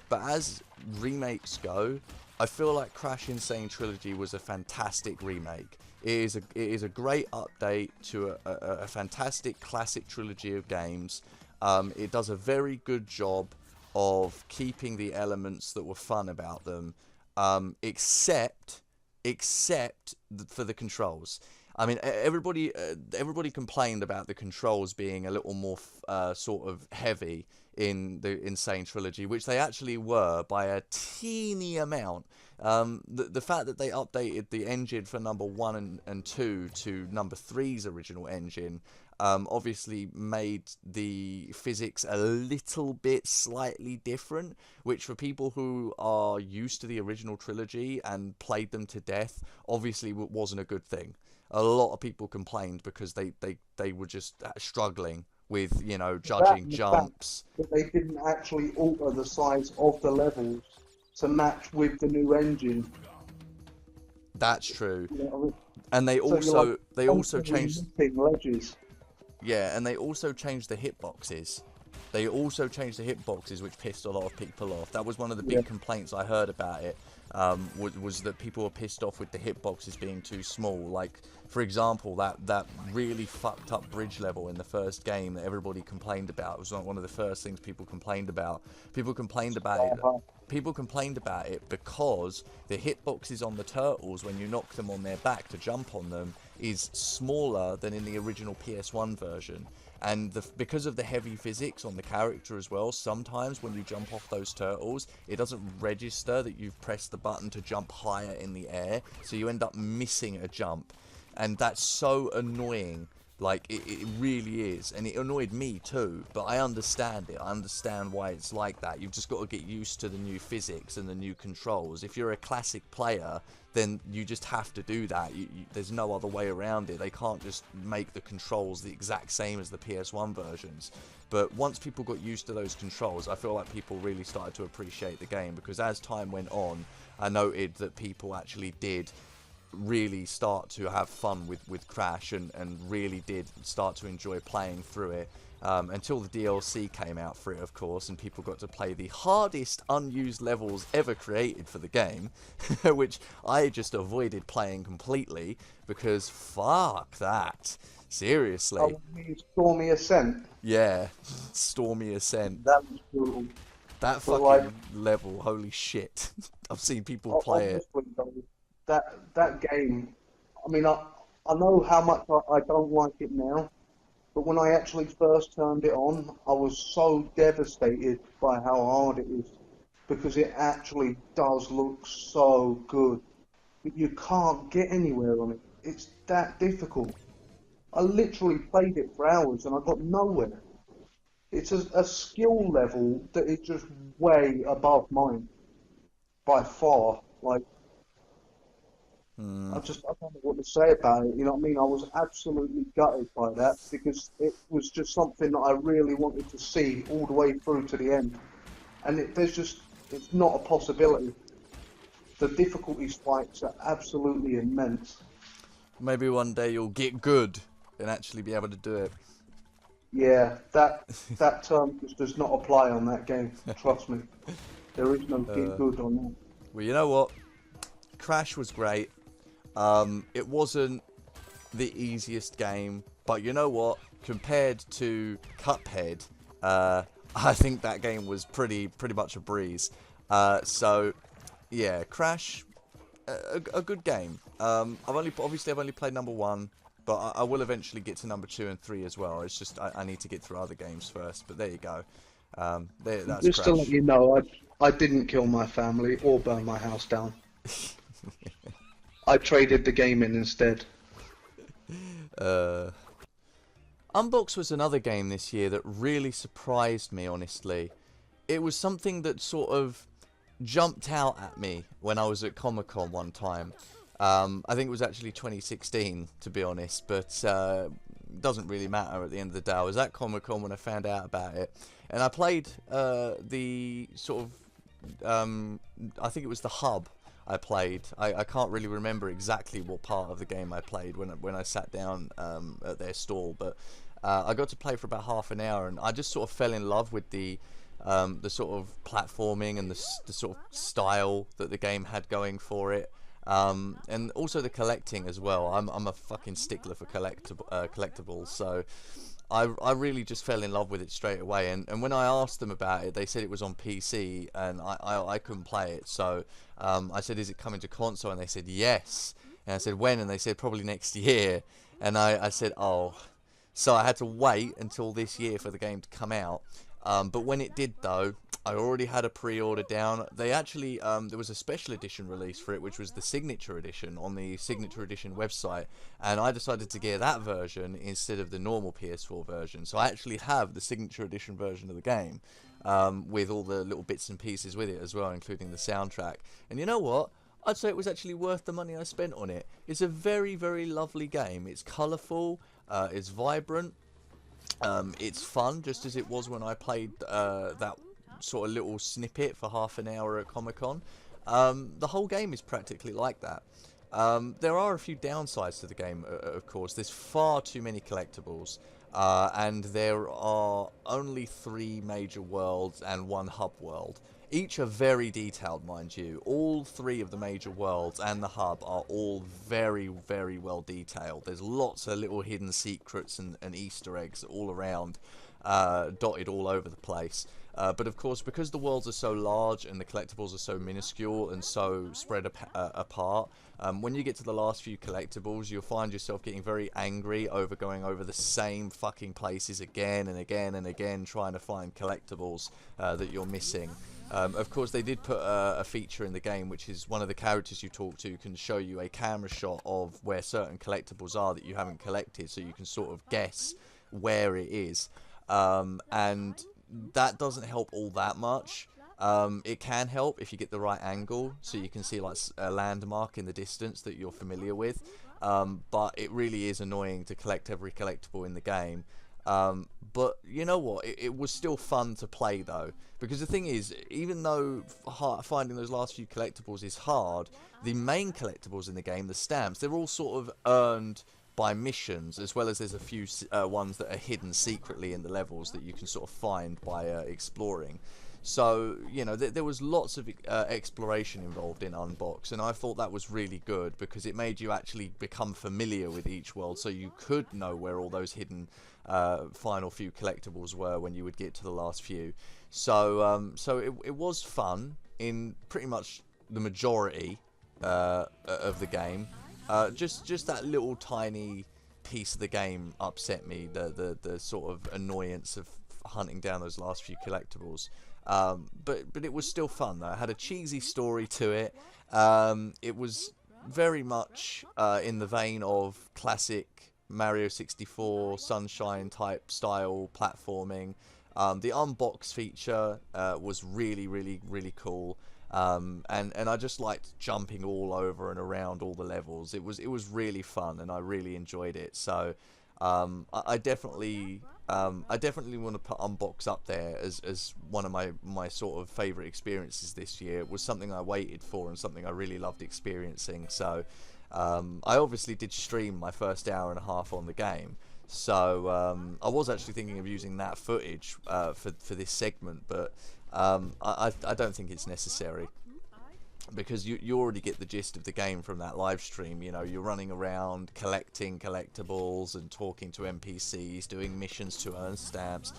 But as remakes go, I feel like Crash Insane Trilogy was a fantastic remake. It is a great update to a fantastic classic trilogy of games. It does a very good job of keeping the elements that were fun about them, except for the controls. I mean, everybody complained about the controls being a little more sort of heavy in the Insane Trilogy, which they actually were by a teeny amount. The fact that they updated the engine for number 1 and 2 to number 3's original engine obviously made the physics a little bit slightly different, which for people who are used to the original trilogy and played them to death, obviously wasn't a good thing. A lot of people complained because they were just struggling with, you know, judging jumps. That they didn't actually alter the size of the levels to match with the new engine. That's true. You know, And they so also changed... ledges. Yeah, and they also changed the hitboxes. They also changed the hitboxes, which pissed a lot of people off. That was one of the big complaints I heard about it, was that people were pissed off with the hitboxes being too small. Like, for example, that really fucked up bridge level in the first game that everybody complained about. It was one of the first things people complained about. People complained about it because the hitboxes on the turtles, when you knock them on their back to jump on them, is smaller than in the original PS1 version. And because of the heavy physics on the character as well, sometimes when you jump off those turtles, it doesn't register that you've pressed the button to jump higher in the air, so you end up missing a jump. And that's so annoying. Like, it really is. And it annoyed me too, but I understand it. I understand why it's like that. You've just got to get used to the new physics and the new controls. If you're a classic player, then you just have to do that. There's no other way around it. They can't just make the controls the exact same as the PS1 versions. But once people got used to those controls, I feel like people really started to appreciate the game, because as time went on, I noted that people actually did really start to have fun with Crash, and really did start to enjoy playing through it. Until the DLC came out for it, of course, and people got to play the hardest unused levels ever created for the game, which I just avoided playing completely, because fuck that. Seriously. Oh, Stormy Ascent. Yeah, Stormy Ascent. That was brutal. That But like, fucking level, holy shit. I've seen people play it. obviously, though, that game. I mean, I know how much I don't like it now, but when I actually first turned it on, I was so devastated by how hard it is, because it actually does look so good. But you can't get anywhere on it. It's that difficult. I literally played it for hours and I got nowhere. It's a skill level that is just way above mine by far. Like, Hmm. I don't know what to say about it. You know what I mean? I was absolutely gutted by that because it was just something that I really wanted to see all the way through to the end. And it's not a possibility. The difficulty spikes are absolutely immense. Maybe one day you'll get good and actually be able to do it. Yeah, that term just does not apply on that game. Trust me. There is no get good on that. Well, you know what? Crash was great. It wasn't the easiest game, but you know what? Compared to Cuphead, I think that game was pretty much a breeze. So, yeah, Crash, a good game. I've only played number 1, but I will eventually get to number 2 and 3 as well. It's just I need to get through other games first. But there you go. That's Just to let Crash. you know, I didn't kill my family or burn my house down. I traded the game in instead. Unbox was another game this year that really surprised me, honestly. It was something that sort of jumped out at me when I was at Comic-Con one time. I think it was actually 2016, to be honest, but doesn't really matter at the end of the day. I was at Comic-Con when I found out about it, and I played the sort of, I think it was the hub I played. I can't really remember exactly what part of the game I played when I sat down at their stall, but I got to play for about half an hour, and I just sort of fell in love with the sort of platforming and the sort of style that the game had going for it. And also the collecting as well. I'm a fucking stickler for collectibles, so I really just fell in love with it straight away. And when I asked them about it, they said it was on PC, and I couldn't play it. So I said, is it coming to console? And they said yes. And I said, when? And they said, probably next year. And I said, oh. So I had to wait until this year for the game to come out. But when it did, though, I already had a pre-order down. They actually, there was a special edition release for it, which was the Signature Edition on the Signature Edition website, and I decided to get that version instead of the normal PS4 version. So I actually have the Signature Edition version of the game, with all the little bits and pieces with it as well, including the soundtrack. And you know what? I'd say it was actually worth the money I spent on it. It's a very, very lovely game. It's colourful, it's vibrant. It's fun, just as it was when I played that sort of little snippet for half an hour at Comic-Con. The whole game is practically like that. There are a few downsides to the game, of course. There's far too many collectibles, and there are only 3 major worlds and 1 hub world. Each are very detailed, mind you. All 3 of the major worlds and the hub are all very, very well detailed. There's lots of little hidden secrets and Easter eggs all around, dotted all over the place. But of course, because the worlds are so large and the collectibles are so minuscule and so spread apart, when you get to the last few collectibles, you'll find yourself getting very angry over going over the same fucking places again and again and again, trying to find collectibles that you're missing. Of course, they did put a feature in the game, which is one of the characters you talk to can show you a camera shot of where certain collectibles are that you haven't collected, so you can sort of guess where it is. And that doesn't help all that much. It can help if you get the right angle, so you can see like a landmark in the distance that you're familiar with. But it really is annoying to collect every collectible in the game. But you know what? It was still fun to play though, because the thing is, even though finding those last few collectibles is hard, the main collectibles in the game, the stamps, they're all sort of earned by missions, as well as there's a few ones that are hidden secretly in the levels that you can sort of find by exploring. So, you know, there was lots of exploration involved in Unbox, and I thought that was really good because it made you actually become familiar with each world, so you could know where all those hidden final few collectibles were when you would get to the last few. So, it was fun in pretty much the majority of the game. Just that little tiny piece of the game upset me, the sort of annoyance of hunting down those last few collectibles. But it was still fun though. It had a cheesy story to it. It was very much in the vein of classic Mario 64 Sunshine type style platforming. The unbox feature was really cool. And I just liked jumping all over and around all the levels. It was really fun, and I really enjoyed it. So I definitely want to put Unbox up there as one of my sort of favourite experiences this year. It was something I waited for and something I really loved experiencing. So I obviously did stream my first hour and a half on the game. So I was actually thinking of using that footage for this segment, but I don't think it's necessary, because you already get the gist of the game from that live stream. You know, you're running around collecting collectibles and talking to NPCs, doing missions to earn stamps.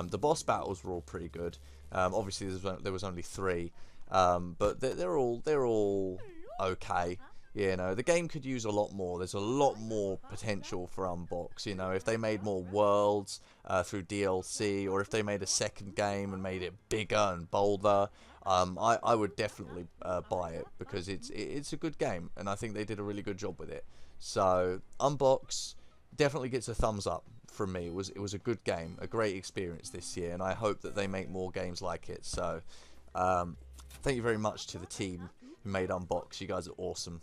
The boss battles were all pretty good. Obviously there was only 3, but they're all okay. You know, the game could use a lot more. There's a lot more potential for Unbox. You know, if they made more worlds through DLC, or if they made a second game and made it bigger and bolder, I would definitely buy it, because it's a good game, and I think they did a really good job with it. So Unbox definitely gets a thumbs up from me. It was a good game, a great experience this year, and I hope that they make more games like it. So thank you very much to the team who made Unbox. You guys are awesome.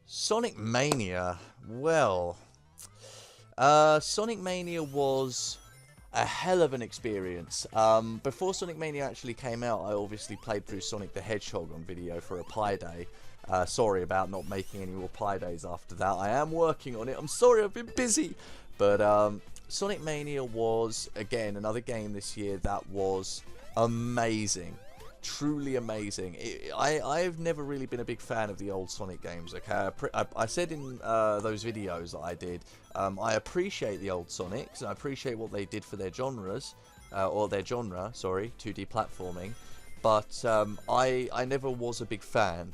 Sonic Mania. Well, Sonic Mania was a hell of an experience. Before Sonic Mania actually came out, I obviously played through Sonic the Hedgehog on video for a Pi Day. Sorry about not making any more Pi Days after that. I am working on it. I'm sorry, I've been busy. But Sonic Mania was, again, another game this year that was amazing. Truly amazing. I've never really been a big fan of the old Sonic games. Okay, I said in those videos that I did, I appreciate the old Sonics, and I appreciate what they did for their genres, or their genre, sorry, 2D platforming. But I never was a big fan.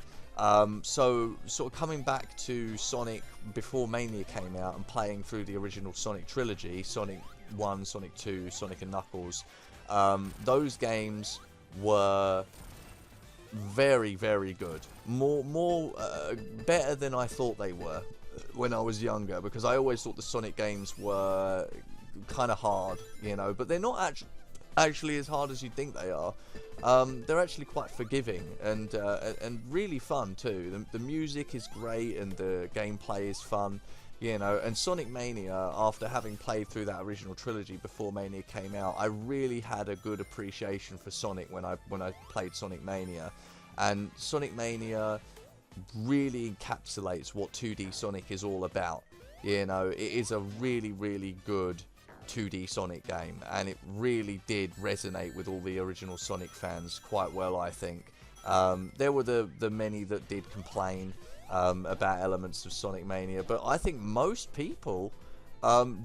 So sort of coming back to Sonic before Mania came out and playing through the original Sonic trilogy, Sonic 1, Sonic 2, Sonic and Knuckles, those games were very good, more better than I thought they were when I was younger, because I always thought the Sonic games were kind of hard, you know, but they're not actually as hard as you'd think they are. They're actually quite forgiving and really fun too. The music is great and the gameplay is fun. You know, and Sonic Mania, after having played through that original trilogy before Mania came out, I really had a good appreciation for Sonic when I played Sonic Mania. And Sonic Mania really encapsulates what 2D Sonic is all about. You know, it is a really good 2D Sonic game, and it really did resonate with all the original Sonic fans quite well, I think. There were the many that did complain about elements of Sonic Mania, but I think most people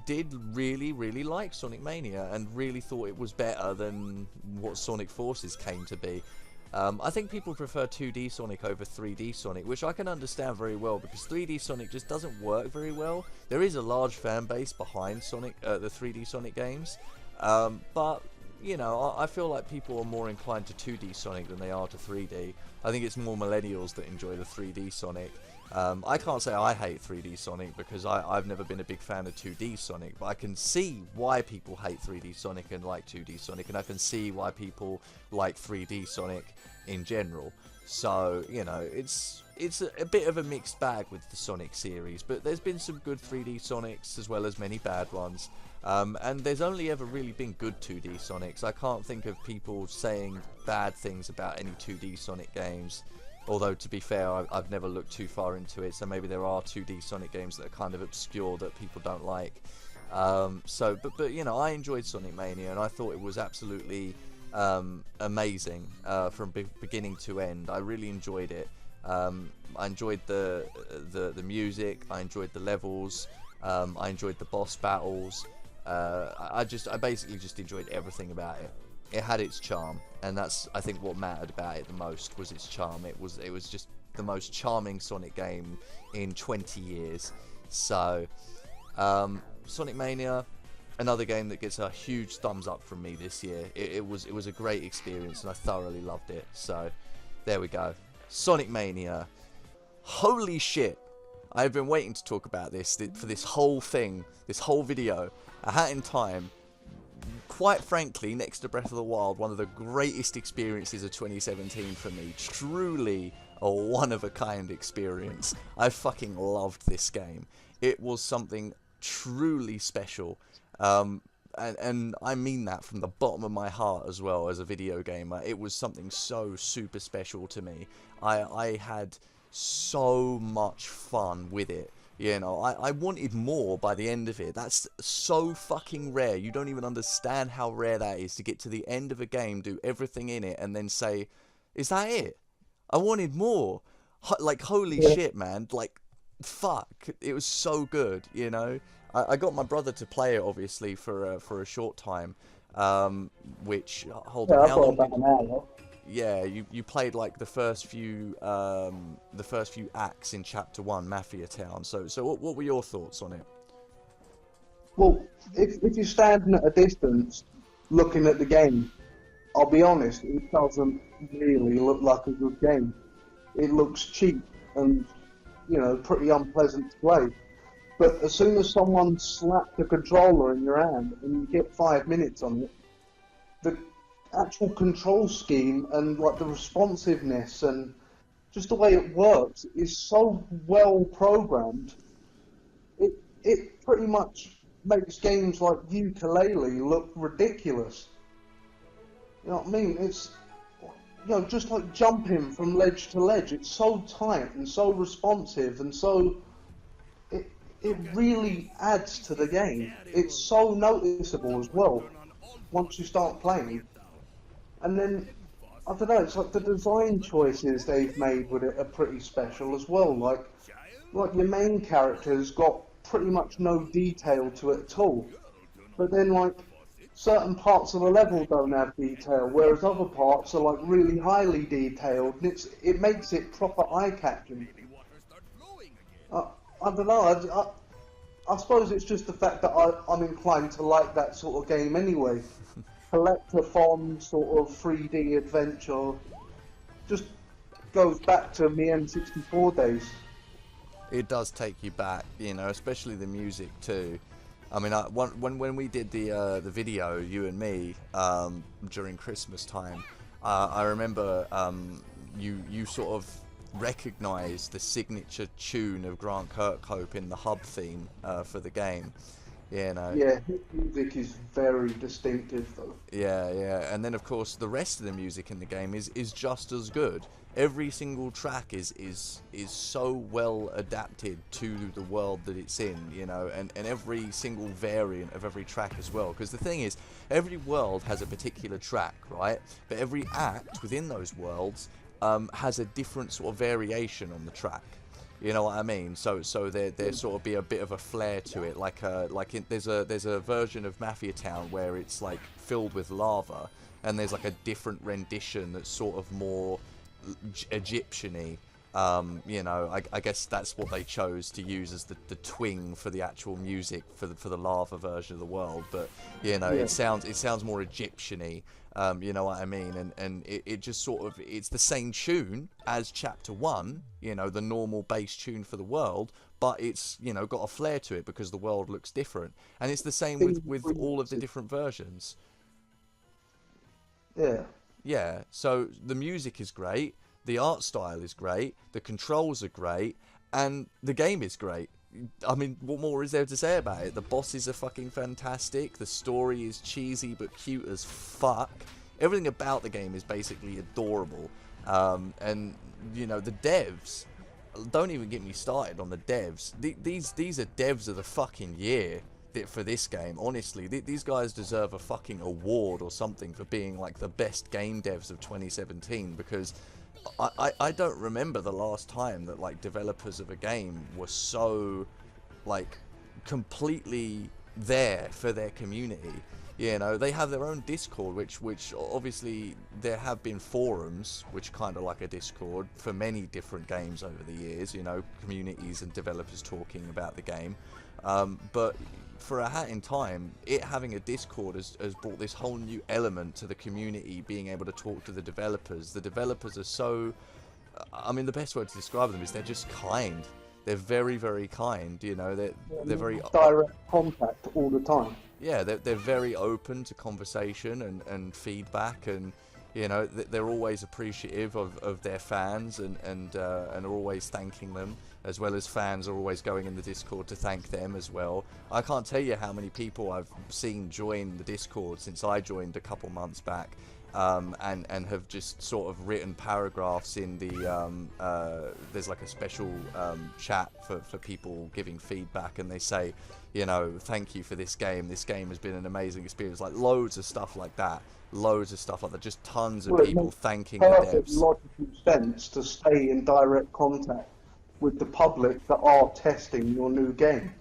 did really like Sonic Mania and really thought it was better than what Sonic Forces came to be. I think people prefer 2D Sonic over 3D Sonic, which I can understand very well, because 3D Sonic just doesn't work very well. There is a large fan base behind Sonic, the 3D Sonic games, but you know, I feel like people are more inclined to 2D Sonic than they are to 3D. I think it's more millennials that enjoy the 3D Sonic. I can't say I hate 3D Sonic, because I've never been a big fan of 2D Sonic, but I can see why people hate 3D Sonic and like 2D Sonic, and I can see why people like 3D Sonic in general. So, you know, it's a bit of a mixed bag with the Sonic series, but there's been some good 3D Sonics as well as many bad ones. And there's only ever really been good 2D Sonics. I can't think of people saying bad things about any 2D Sonic games. Although, to be fair, I've never looked too far into it, so maybe there are 2D Sonic games that are kind of obscure that people don't like. But you know, I enjoyed Sonic Mania, and I thought it was absolutely amazing from beginning to end. I really enjoyed it. I enjoyed the music. I enjoyed the levels. I enjoyed the boss battles. I basically just enjoyed everything about it. It had its charm, and that's, I think, what mattered about it the most, was its charm. It was just the most charming Sonic game in 20 years. So, Sonic Mania, another game that gets a huge thumbs up from me this year. It was a great experience, and I thoroughly loved it. So, there we go. Sonic Mania. Holy shit! I've been waiting to talk about this for this whole thing, this whole video. A Hat in Time. Quite frankly, next to Breath of the Wild, one of the greatest experiences of 2017 for me. Truly a one-of-a-kind experience. I fucking loved this game. It was something truly special. And I mean that from the bottom of my heart as well, as a video gamer. It was something so super special to me. I had so much fun with it. You know, I wanted more by the end of it. That's so fucking rare. You don't even understand how rare that is, to get to the end of a game, do everything in it, and then say, is that it? I wanted more. Like, holy shit, man. Like, fuck. It was so good, you know? I got my brother to play it, obviously, for a short time. Which, hold on, how long about an hour. Yeah, you played like the first few acts in Chapter 1, Mafia Town. So what were your thoughts on it? Well, if you're standing at a distance looking at the game, I'll be honest, it doesn't really look like a good game. It looks cheap and, you know, pretty unpleasant to play. But as soon as someone slaps the controller in your hand and you get 5 minutes on it, the actual control scheme and like the responsiveness and just the way it works is so well programmed. It pretty much makes games like Yooka-Laylee look ridiculous. You know what I mean? It's, you know, just like jumping from ledge to ledge. It's so tight and so responsive, and so it really adds to the game. It's so noticeable as well once you start playing. And then, I don't know, it's like the design choices they've made with it are pretty special as well. Like your main character's got pretty much no detail to it at all. But then, like, certain parts of the level don't have detail, whereas other parts are, like, really highly detailed, and it makes it proper eye-catching. I don't know, I suppose it's just the fact that I'm inclined to like that sort of game anyway. Collectathon sort of 3D adventure just goes back to me N64 days. It does take you back, you know, especially the music too. I mean, when we did the video, you and me, during Christmas time, I remember you sort of recognised the signature tune of Grant Kirkhope in the hub theme for the game. You know. Yeah, his music is very distinctive though. Yeah, and then of course the rest of the music in the game is just as good. Every single track is so well adapted to the world that it's in, you know, and every single variant of every track as well. Because the thing is, every world has a particular track, right? But every act within those worlds has a different sort of variation on the track. You know what I mean? So there sort of be a bit of a flair to it, there's a version of Mafia Town where it's like filled with lava, and there's like a different rendition that's sort of more Egyptian-y. You know, I guess that's what they chose to use as the twing for the actual music for the lava version of the world. But you know, Yeah. it sounds more Egyptian-y. You know what I mean? And it just sort of, it's the same tune as Chapter 1, you know, the normal bass tune for the world, but it's, you know, got a flair to it because the world looks different. And it's the same with all of the different versions. Yeah. Yeah, so the music is great, the art style is great, the controls are great, and the game is great. I mean, what more is there to say about it? The bosses are fucking fantastic. The story is cheesy but cute as fuck. Everything about the game is basically adorable. And you know, the devs. Don't even get me started on the devs. These are devs of the fucking year for this game. Honestly, these guys deserve a fucking award or something for being like the best game devs of 2017, because I don't remember the last time that like developers of a game were so like completely there for their community. You know, they have their own Discord, which obviously there have been forums, which kind of like a Discord for many different games over the years. You know, communities and developers talking about the game. But for A Hat in Time, it having a Discord has brought this whole new element to the community, being able to talk to the developers. The developers are so, I mean, the best word to describe them is they're just kind. They're very, very kind. You know, they're very direct contact all the time. yeah, they're very open to conversation and feedback, and you know, they're always appreciative of their fans, and are always thanking them, as well as fans are always going in the Discord to thank them as well. I can't tell you how many people I've seen join the Discord since I joined a couple months back, and have just sort of written paragraphs in the there's like a special chat for people giving feedback, and they say, you know, thank you for this game. This game has been an amazing experience. Like loads of stuff like that. Just tons of people thanking the Perfect devs. logical sense to stay in direct contact with the public that are testing your new game.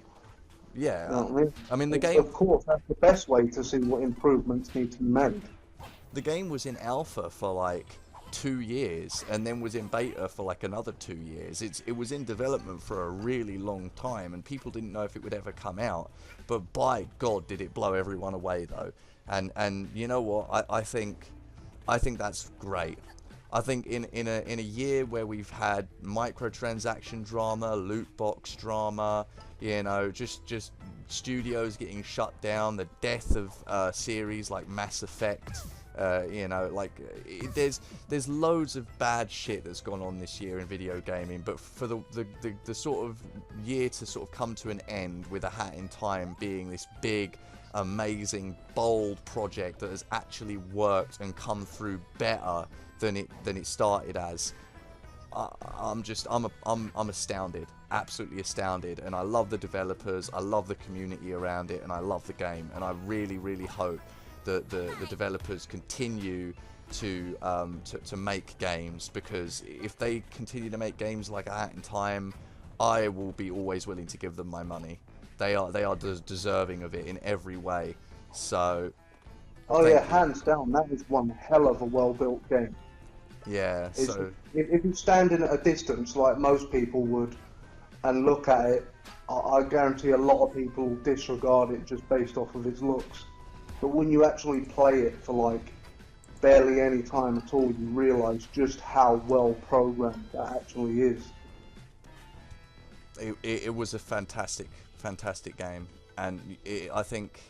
Yeah, You know what I mean? I mean the game. Of course, that's the best way to see what improvements need to be made. The game was in alpha for like 2 years, and then was in beta for like another 2 years. It was in development for a really long time, and people didn't know if it would ever come out. But by God, did it blow everyone away though. And you know what? I think that's great. I think in a year where we've had microtransaction drama, loot box drama, you know, just studios getting shut down, the death of series like Mass Effect, you know, like there's loads of bad shit that's gone on this year in video gaming. But for the sort of year to sort of come to an end with A Hat in Time being this big, amazing, bold project that has actually worked and come through better than it started as, I'm astounded, absolutely astounded, and I love the developers, I love the community around it, and I love the game, and I really hope that the developers continue to make games, because if they continue to make games like A Hat in Time, I will be always willing to give them my money. They are deserving of it in every way. So Oh yeah, hands down, that is one hell of a well-built game. yeah, so If you're standing at a distance like most people would and look at it, I guarantee a lot of people disregard it just based off of its looks. But when you actually play it for like barely any time at all, you realise just how well programmed that actually is. it was a fantastic game, and I think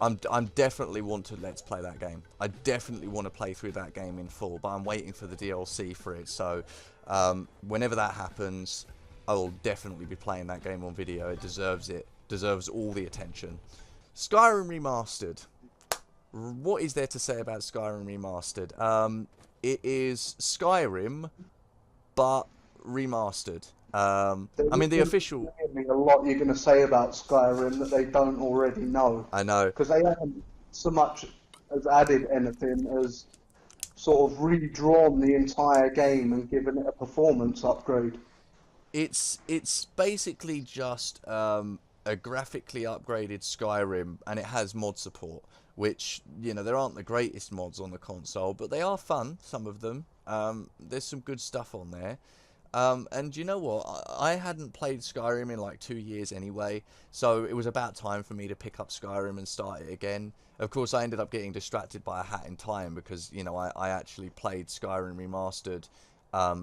I'm definitely want to let's play that game. I definitely want to play through that game in full, but I'm waiting for the DLC for it. So whenever that happens, I will definitely be playing that game on video. It deserves it. Deserves all the attention. Skyrim Remastered. What is there to say about Skyrim Remastered? It is Skyrim, but remastered. I mean, the official. A lot you're going to say about Skyrim that they don't already know. I know. Because they haven't so much as added anything as sort of redrawn the entire game and given it a performance upgrade. It's basically just a graphically upgraded Skyrim, and it has mod support, which, you know, there aren't the greatest mods on the console, but they are fun, some of them. There's some good stuff on there. And you know what? I hadn't played Skyrim in like 2 years anyway, so it was about time for me to pick up Skyrim and start it again. Of course, I ended up getting distracted by A Hat in Time because, you know, I actually played Skyrim Remastered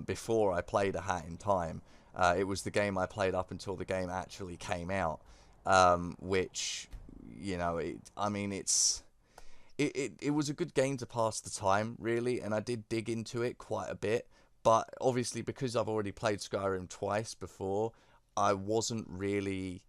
before I played A Hat in Time. It was the game I played up until the game actually came out, which, you know, it was a good game to pass the time, really, and I did dig into it quite a bit. But obviously, because I've already played Skyrim twice before, I wasn't really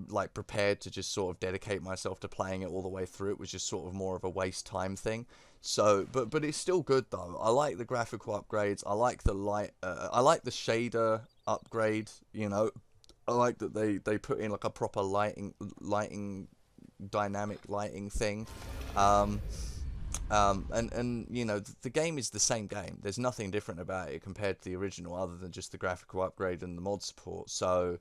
like prepared to just sort of dedicate myself to playing it all the way through. It was just sort of more of a waste time thing. So, but it's still good though. I like the graphical upgrades. I like the light. I like the shader upgrade. You know, I like that they put in like a proper lighting dynamic lighting thing. Um, and you know, the game is the same game. There's nothing different about it compared to the original, other than just the graphical upgrade and the mod support. So,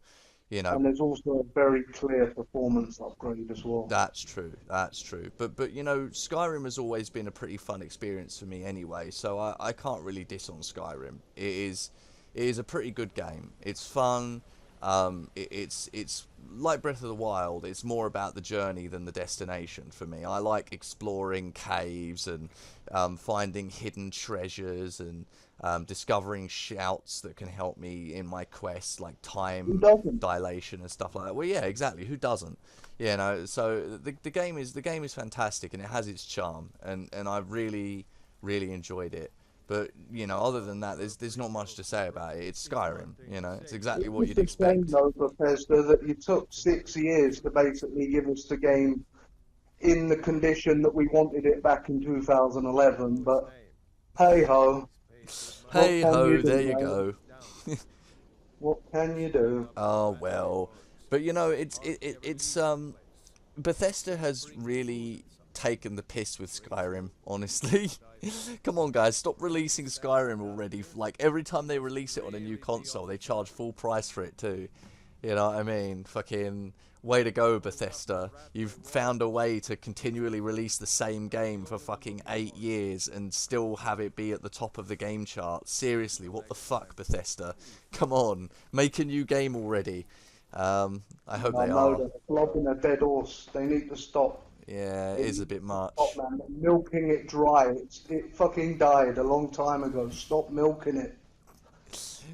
you know, And there's also a very clear performance upgrade as well. that's true. That's true. But you know, Skyrim has always been a pretty fun experience for me anyway. So I can't really diss on Skyrim. It is a pretty good game. It's fun. It's like Breath of the Wild. It's more about the journey than the destination for me. I like exploring caves and finding hidden treasures and discovering shouts that can help me in my quests, like Who time doesn't? dilation and stuff like that. Well, yeah, exactly. Who doesn't? You know. So the game is fantastic and it has its charm, and I've really enjoyed it. But you know, other than that, there's not much to say about it. It's Skyrim. You know, it's exactly what It's you'd a shame expect. though, Bethesda, that you took 6 years to basically give us the game in the condition that we wanted it back in 2011. But hey ho, what Hey can you ho, do, there you mate? go. What can you do? Oh well, but you know, it's Bethesda has really taken the piss with Skyrim, honestly. Come on, guys, stop releasing Skyrim already. Like, every time they release it on a new console, they charge full price for it, too. You know what I mean? Fucking way to go, Bethesda. You've found a way to continually release the same game for fucking 8 years and still have it be at the top of the game chart. Seriously, what the fuck, Bethesda? Come on, make a new game already. I hope I they know are. they're flogging a dead horse. They need to stop. Yeah, it They is a need bit to stop, much. man. They're milking it dry. It fucking died a long time ago. Stop milking it.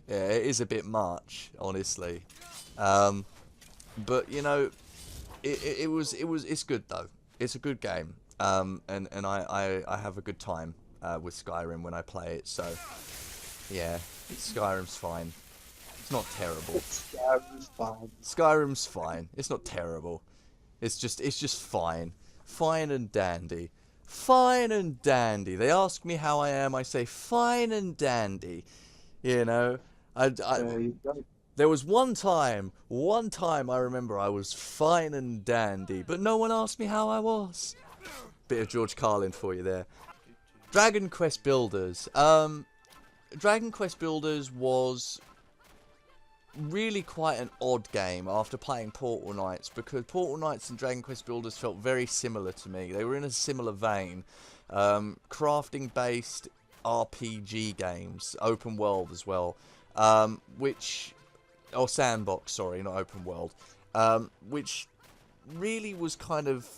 Yeah, it is a bit much, honestly. Um, but you know, it's good though. It's a good game. And I have a good time with Skyrim when I play it. So yeah, Skyrim's fine. It's not terrible. Skyrim's fine. Skyrim's fine. It's not terrible. It's just fine. Fine and dandy. Fine and dandy. They ask me how I am, I say fine and dandy. You know, I There you go. there was one time I remember I was fine and dandy, but no one asked me how I was. Bit of George Carlin for you there. Dragon Quest Builders. Dragon Quest Builders was really quite an odd game after playing Portal Knights, because Portal Knights and Dragon Quest Builders felt very similar to me. They were in a similar vein. Crafting based RPG games, open world as well, which, or sandbox, sorry, not open world, which really was kind of,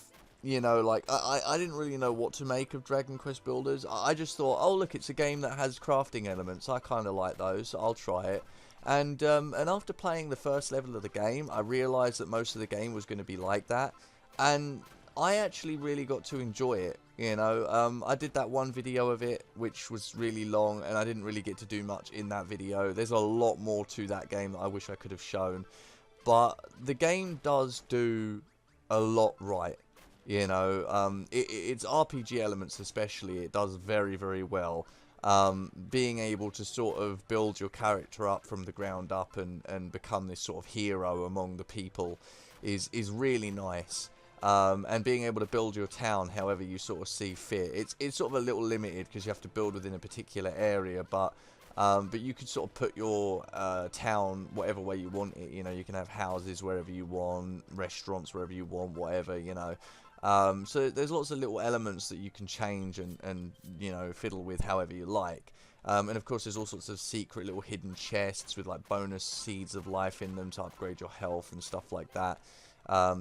you know, like, I didn't really know what to make of Dragon Quest Builders. I just thought, oh look, it's a game that has crafting elements, I kind of like those, so I'll try it. And after playing the first level of the game, I realised that most of the game was going to be like that, and I actually really got to enjoy it. You know, I did that one video of it, which was really long, and I didn't really get to do much in that video. There's a lot more to that game that I wish I could have shown, but the game does do a lot right. You know, its RPG elements especially, it does very well. Being able to sort of build your character up from the ground up and become this sort of hero among the people is really nice. And being able to build your town however you sort of see fit. It's sort of a little limited because you have to build within a particular area, but you could sort of put your town whatever way you want it. You know, you can have houses wherever you want, restaurants wherever you want, whatever, you know. So there's lots of little elements that you can change and you know, fiddle with however you like. And of course there's all sorts of secret little hidden chests with like bonus seeds of life in them to upgrade your health and stuff like that.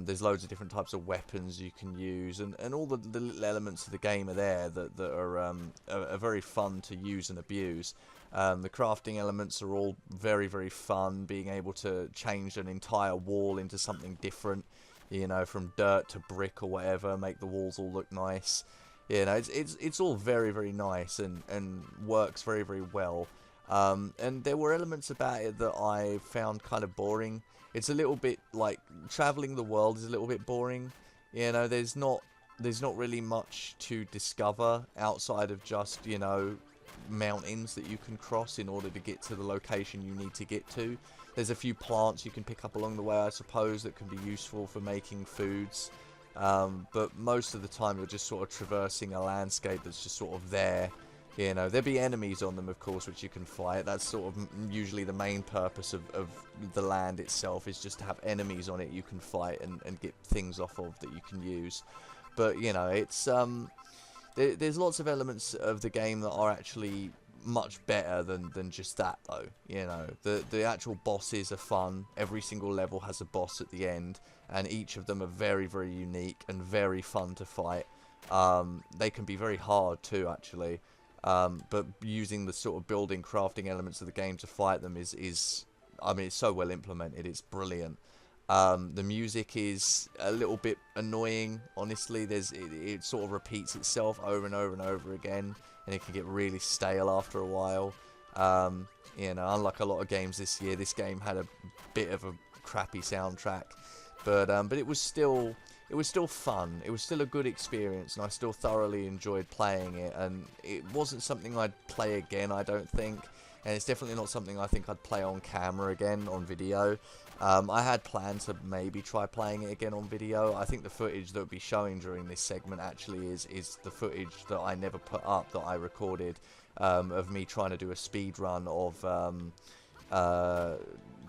There's loads of different types of weapons you can use, and all the little elements of the game are there that are very fun to use and abuse. The crafting elements are all very fun, being able to change an entire wall into something different, you know, from dirt to brick or whatever, make the walls all look nice. You know, it's all very nice and works very well. And there were elements about it that I found kind of boring. It's a little bit like traveling the world is a little bit boring. You know, there's not really much to discover outside of just, you know, mountains that you can cross in order to get to the location you need to get to. There's a few plants you can pick up along the way, I suppose, that can be useful for making foods. But most of the time you're just sort of traversing a landscape that's just sort of there. You know, there'll be enemies on them, of course, which you can fight. That's sort of usually the main purpose of the land itself, is just to have enemies on it you can fight and get things off of that you can use. But, you know, it's there's lots of elements of the game that are actually much better than just that, though. You know, the actual bosses are fun. Every single level has a boss at the end, and each of them are very, very unique and very fun to fight. They can be very hard too, actually. But using the sort of building, crafting elements of the game to fight them is I mean, it's so well implemented. It's brilliant. The music is a little bit annoying, honestly. It sort of repeats itself over and over and over again, and it can get really stale after a while. You know, unlike a lot of games this year, this game had a bit of a crappy soundtrack, but it was still fun. It was still a good experience, and I still thoroughly enjoyed playing it. And it wasn't something I'd play again, I don't think. And it's definitely not something I think I'd play on camera again, on video. I had planned to maybe try playing it again on video. I think the footage that would be showing during this segment actually is the footage that I never put up, that I recorded, of me trying to do a speed run of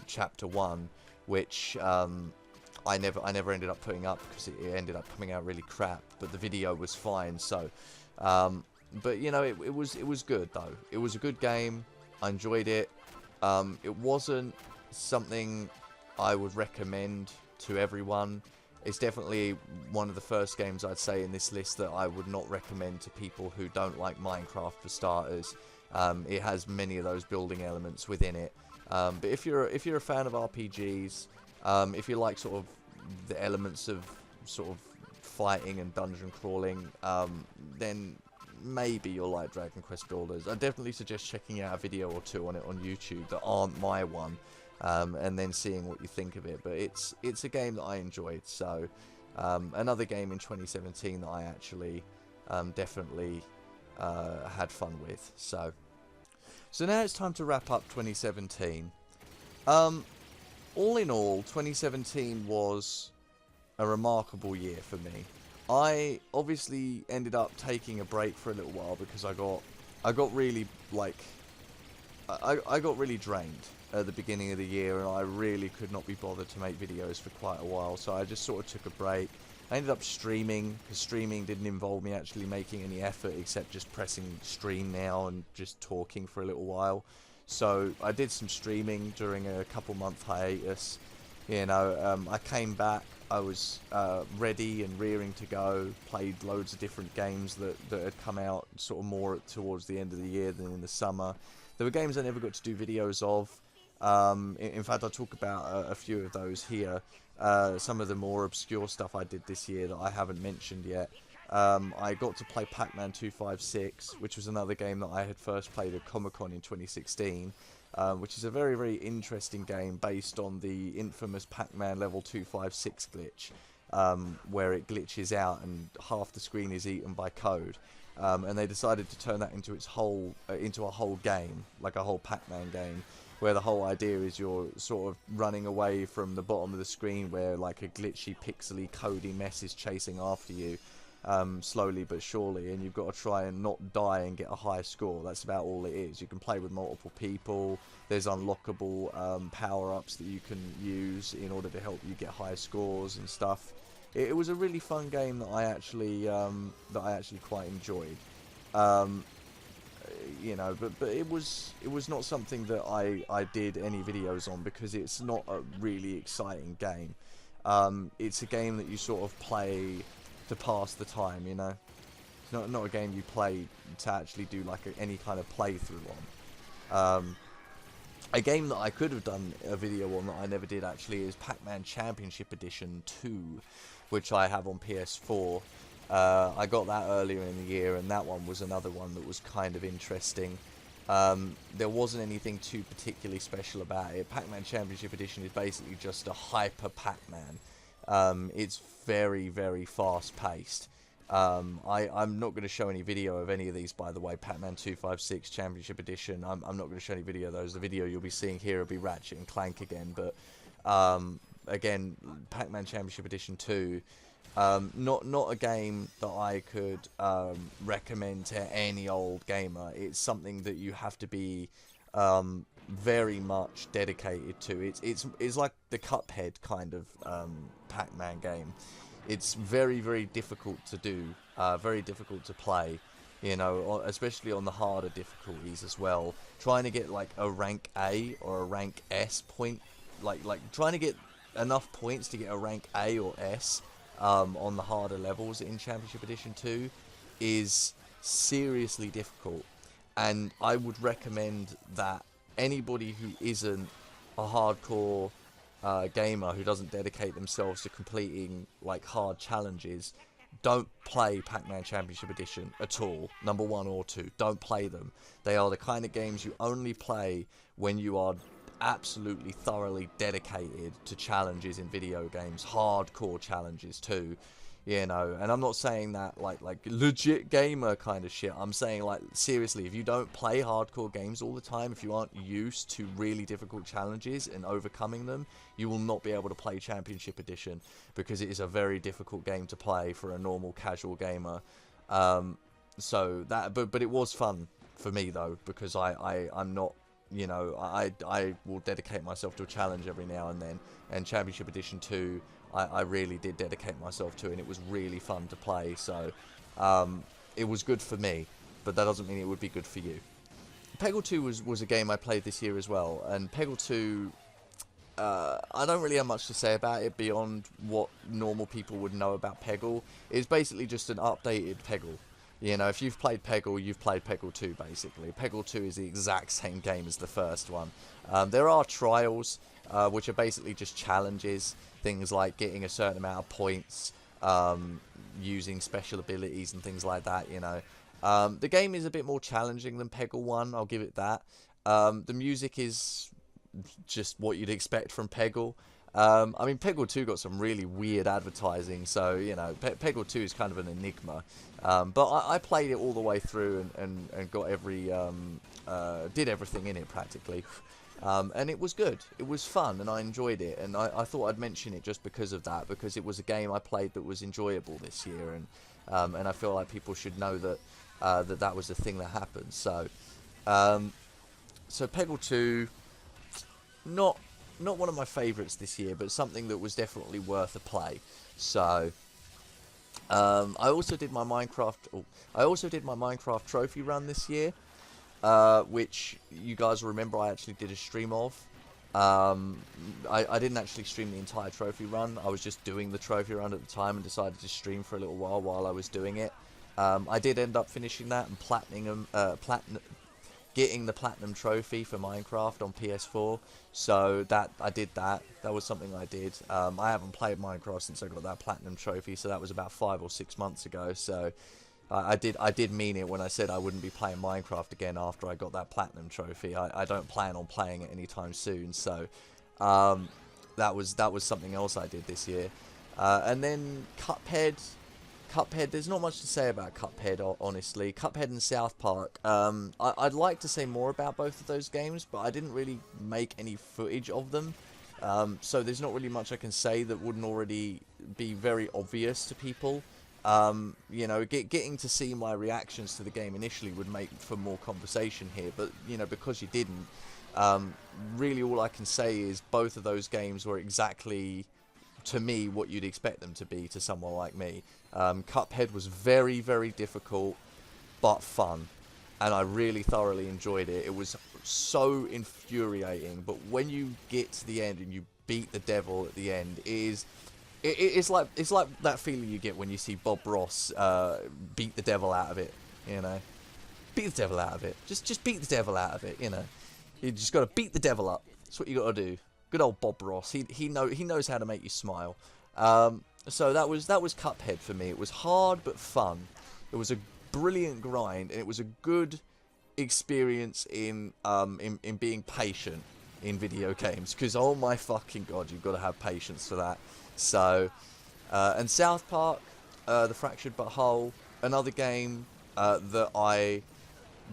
Chapter 1, which I never ended up putting up because it ended up coming out really crap. But the video was fine, so... but, you know, it was good, though. It was a good game. I enjoyed it. It wasn't something I would recommend to everyone. It's definitely one of the first games I'd say in this list that I would not recommend to people who don't like Minecraft, for starters. It has many of those building elements within it. But if you're a fan of RPGs, if you like sort of the elements of sort of fighting and dungeon crawling, then maybe you'll like Dragon Quest Builders. I definitely suggest checking out a video or two on it on YouTube that aren't my one, and then seeing what you think of it. But it's a game that I enjoyed. So another game in 2017 that I actually definitely had fun with. So now it's time to wrap up 2017. All in all, 2017 was a remarkable year for me. I obviously ended up taking a break for a little while because I got really, like, I got really drained at the beginning of the year, and I really could not be bothered to make videos for quite a while, so I just sort of took a break. I ended up streaming, because streaming didn't involve me actually making any effort except just pressing stream now and just talking for a little while. So I did some streaming during a couple-month hiatus. You know, I came back, I was ready and rearing to go, played loads of different games that had come out sort of more towards the end of the year than in the summer. There were games I never got to do videos of. In fact, I'll talk about a few of those here. Some of the more obscure stuff I did this year that I haven't mentioned yet. I got to play Pac-Man 256, which was another game that I had first played at Comic-Con in 2016. Which is a very, very interesting game based on the infamous Pac-Man level 256 glitch, where it glitches out and half the screen is eaten by code. And they decided to turn that into a whole game, like a whole Pac-Man game, where the whole idea is you're sort of running away from the bottom of the screen where like a glitchy, pixely, codey mess is chasing after you. Slowly but surely, and you've got to try and not die and get a high score. That's about all it is. You can play with multiple people. There's unlockable power-ups that you can use in order to help you get high scores and stuff. It was a really fun game that I actually quite enjoyed. You know, but it was not something that I did any videos on because it's not a really exciting game. It's a game that you sort of play to pass the time, you know. It's not a game you play to actually do like any kind of playthrough on. A game that I could have done a video on that I never did actually is Pac-Man Championship Edition 2, which I have on PS4. I got that earlier in the year, and that one was another one that was kind of interesting. There wasn't anything too particularly special about it. Pac-Man Championship Edition is basically just a hyper Pac-Man. It's very, very fast-paced. I'm not going to show any video of any of these, by the way. Pac-Man 256 Championship Edition, I'm not going to show any video of those. The video you'll be seeing here will be Ratchet and Clank again, but again, Pac-Man Championship Edition 2, not a game that I could recommend to any old gamer. It's something that you have to be very much dedicated to. It's like the Cuphead kind of Pac-Man game. It's very, very difficult to do, very difficult to play, you know, especially on the harder difficulties as well. Trying to get like a rank A or a rank S point, like trying to get enough points to get a rank A or S on the harder levels in Championship Edition 2 is seriously difficult. And I would recommend that anybody who isn't a hardcore gamer, who doesn't dedicate themselves to completing like hard challenges, don't play Pac-Man Championship Edition at all. Number 1 or 2, don't play them. They are the kind of games you only play when you are absolutely thoroughly dedicated to challenges in video games, hardcore challenges too, you know. And I'm not saying that like legit gamer kind of shit. I'm saying like seriously, if you don't play hardcore games all the time, if you aren't used to really difficult challenges and overcoming them, you will not be able to play Championship Edition, because it is a very difficult game to play for a normal casual gamer. So that, but it was fun for me though, because I'm not, you know, I will dedicate myself to a challenge every now and then, and Championship Edition 2 I really did dedicate myself to, and it was really fun to play. So it was good for me, but that doesn't mean it would be good for you. Peggle 2 was a game I played this year as well, and Peggle 2, I don't really have much to say about it beyond what normal people would know about Peggle. It's basically just an updated Peggle. You know, if you've played Peggle, you've played Peggle 2, basically. Peggle 2 is the exact same game as the first one. There are trials, which are basically just challenges. Things like getting a certain amount of points, using special abilities and things like that, you know. The game is a bit more challenging than Peggle 1, I'll give it that. The music is just what you'd expect from Peggle. I mean, Peggle 2 got some really weird advertising, so, you know, Peggle 2 is kind of an enigma. But I played it all the way through and got did everything in it practically. And it was good. It was fun, and I enjoyed it. And I thought I'd mention it just because of that, because it was a game I played that was enjoyable this year, and I feel like people should know that that was the thing that happened. So, so Peggle 2, not one of my favourites this year, but something that was definitely worth a play. So, I also did my Minecraft trophy run this year, which you guys will remember I actually did a stream of. I didn't actually stream the entire trophy run. I was just doing the trophy run at the time and decided to stream for a little while I was doing it. I did end up finishing that and getting the platinum trophy for Minecraft on PS4, so that I did that. That was something I did. I haven't played Minecraft since I got that platinum trophy, so that was about 5 or 6 months ago. So I did mean it when I said I wouldn't be playing Minecraft again after I got that platinum trophy. I don't plan on playing it anytime soon. So that was something else I did this year. And then Cuphead, there's not much to say about Cuphead, honestly. Cuphead and South Park, I'd like to say more about both of those games, but I didn't really make any footage of them. So there's not really much I can say that wouldn't already be very obvious to people. You know, getting to see my reactions to the game initially would make for more conversation here, but, you know, because you didn't, really all I can say is both of those games were exactly, to me, what you'd expect them to be to someone like me. Cuphead was very, very difficult, but fun, and I really thoroughly enjoyed it. It was so infuriating, but when you get to the end and you beat the devil at the end, it's like that feeling you get when you see Bob Ross beat the devil out of it, you know. Beat the devil out of it. Just beat the devil out of it, you know. You just got to beat the devil up. That's what you got to do. Good old Bob Ross. He knows how to make you smile. So that was Cuphead for me. It was hard but fun. It was a brilliant grind, and it was a good experience in being patient in video games, because oh my fucking god, you've got to have patience for that. So and South Park, the Fractured But Whole, another game that I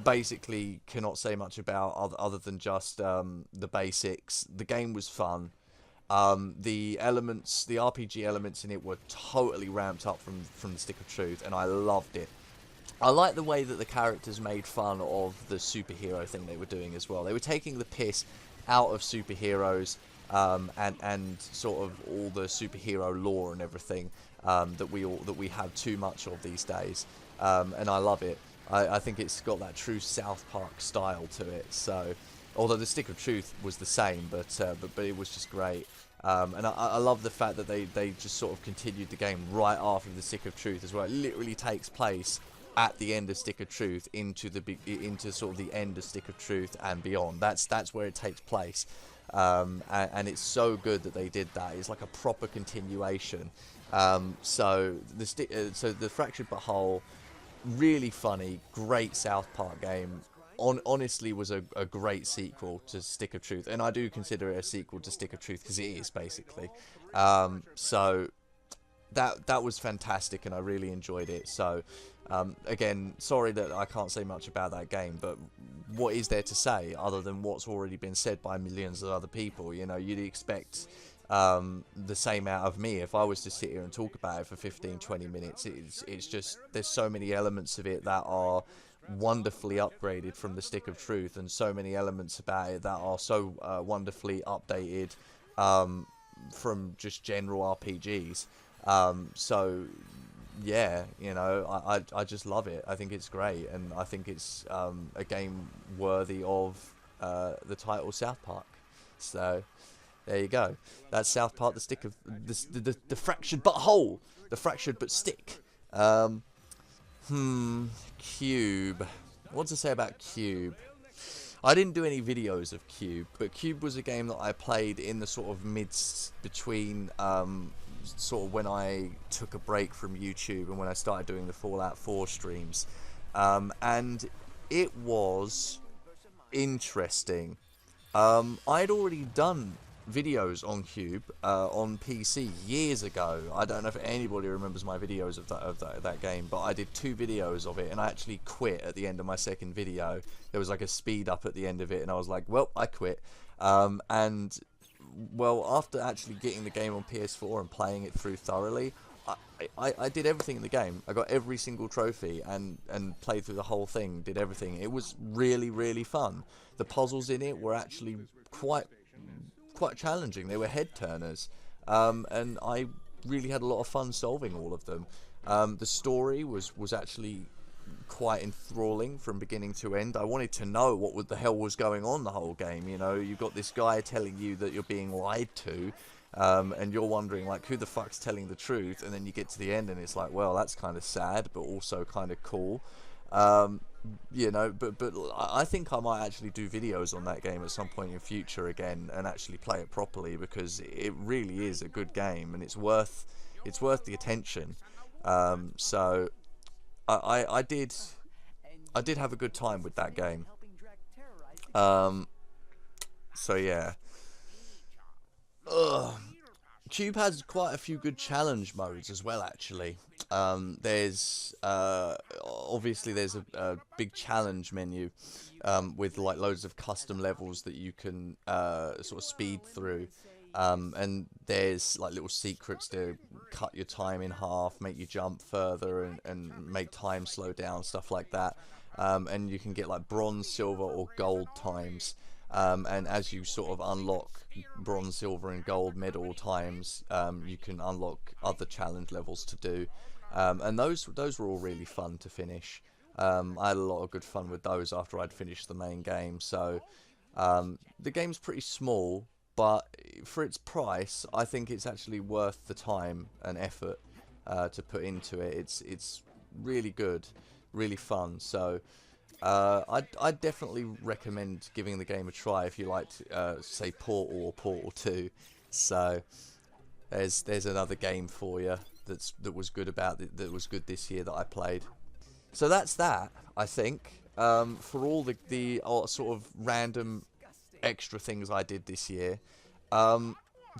basically cannot say much about other than just the basics. The game was fun. The elements, the RPG elements in it were totally ramped up from the Stick of Truth, and I loved it. I like the way that the characters made fun of the superhero thing they were doing as well. They were taking the piss out of superheroes, and sort of all the superhero lore and everything that we have too much of these days, and I love it. I think it's got that true South Park style to it. So, although the Stick of Truth was the same, but it was just great. And I love the fact that they just sort of continued the game right after the Stick of Truth as well. It literally takes place at the end of Stick of Truth into sort of the end of Stick of Truth and beyond. That's where it takes place, and it's so good that they did that. It's like a proper continuation. So the Fractured But Whole, really funny, great South Park game. Honestly, was a great sequel to Stick of Truth, and I do consider it a sequel to Stick of Truth because it is basically. So that was fantastic, and I really enjoyed it. So again, sorry that I can't say much about that game, but what is there to say other than what's already been said by millions of other people? You know, you'd expect the same out of me if I was to sit here and talk about it for 15-20 minutes. It's just, there's so many elements of it that are wonderfully upgraded from the Stick of Truth, and so many elements about it that are so wonderfully updated from just general RPGs. So yeah, you know, I just love it. I think it's great, and I think it's a game worthy of the title South Park. So there you go. That's South Park, the Stick of the Fractured But Whole, the Fractured But Stick. Q.U.B.E. What to say about Q.U.B.E? I didn't do any videos of Q.U.B.E, but Q.U.B.E was a game that I played in the sort of midst between sort of when I took a break from YouTube and when I started doing the Fallout 4 streams, and it was interesting. I'd already done videos on Q.U.B.E on PC years ago. I don't know if anybody remembers my videos of that game, but I did 2 videos of it, and I actually quit at the end of my second video. There was like a speed up at the end of it, and I was like, well, I quit. And well, after actually getting the game on PS4 and playing it through thoroughly, I did everything in the game. I got every single trophy and played through the whole thing, did everything. It was really, really fun. The puzzles in it were actually quite challenging. They were head turners, and I really had a lot of fun solving all of them. The story was actually quite enthralling from beginning to end. I wanted to know what the hell was going on the whole game. You know, you've got this guy telling you that you're being lied to, and you're wondering like, who the fuck's telling the truth? And then you get to the end and it's like, well, that's kind of sad but also kind of cool. You know, but I think I might actually do videos on that game at some point in future again and actually play it properly, because it really is a good game and it's worth the attention. So I did have a good time with that game. So yeah. Q.U.B.E has quite a few good challenge modes as well, actually. There's obviously there's a big challenge menu with like loads of custom levels that you can sort of speed through, and there's like little secrets to cut your time in half, make you jump further, and make time slow down, stuff like that. And you can get like bronze, silver, or gold times. And as you sort of unlock bronze, silver, and gold medal times, you can unlock other challenge levels to do, and those were all really fun to finish. I had a lot of good fun with those after I'd finished the main game. So the game's pretty small, but for its price, I think it's actually worth the time and effort to put into it. It's really good, really fun. So I'd definitely recommend giving the game a try if you liked, say, Portal or Portal 2. So there's another game for you that was good this year that I played. So that's that, I think. for all the sort of random extra things I did this year,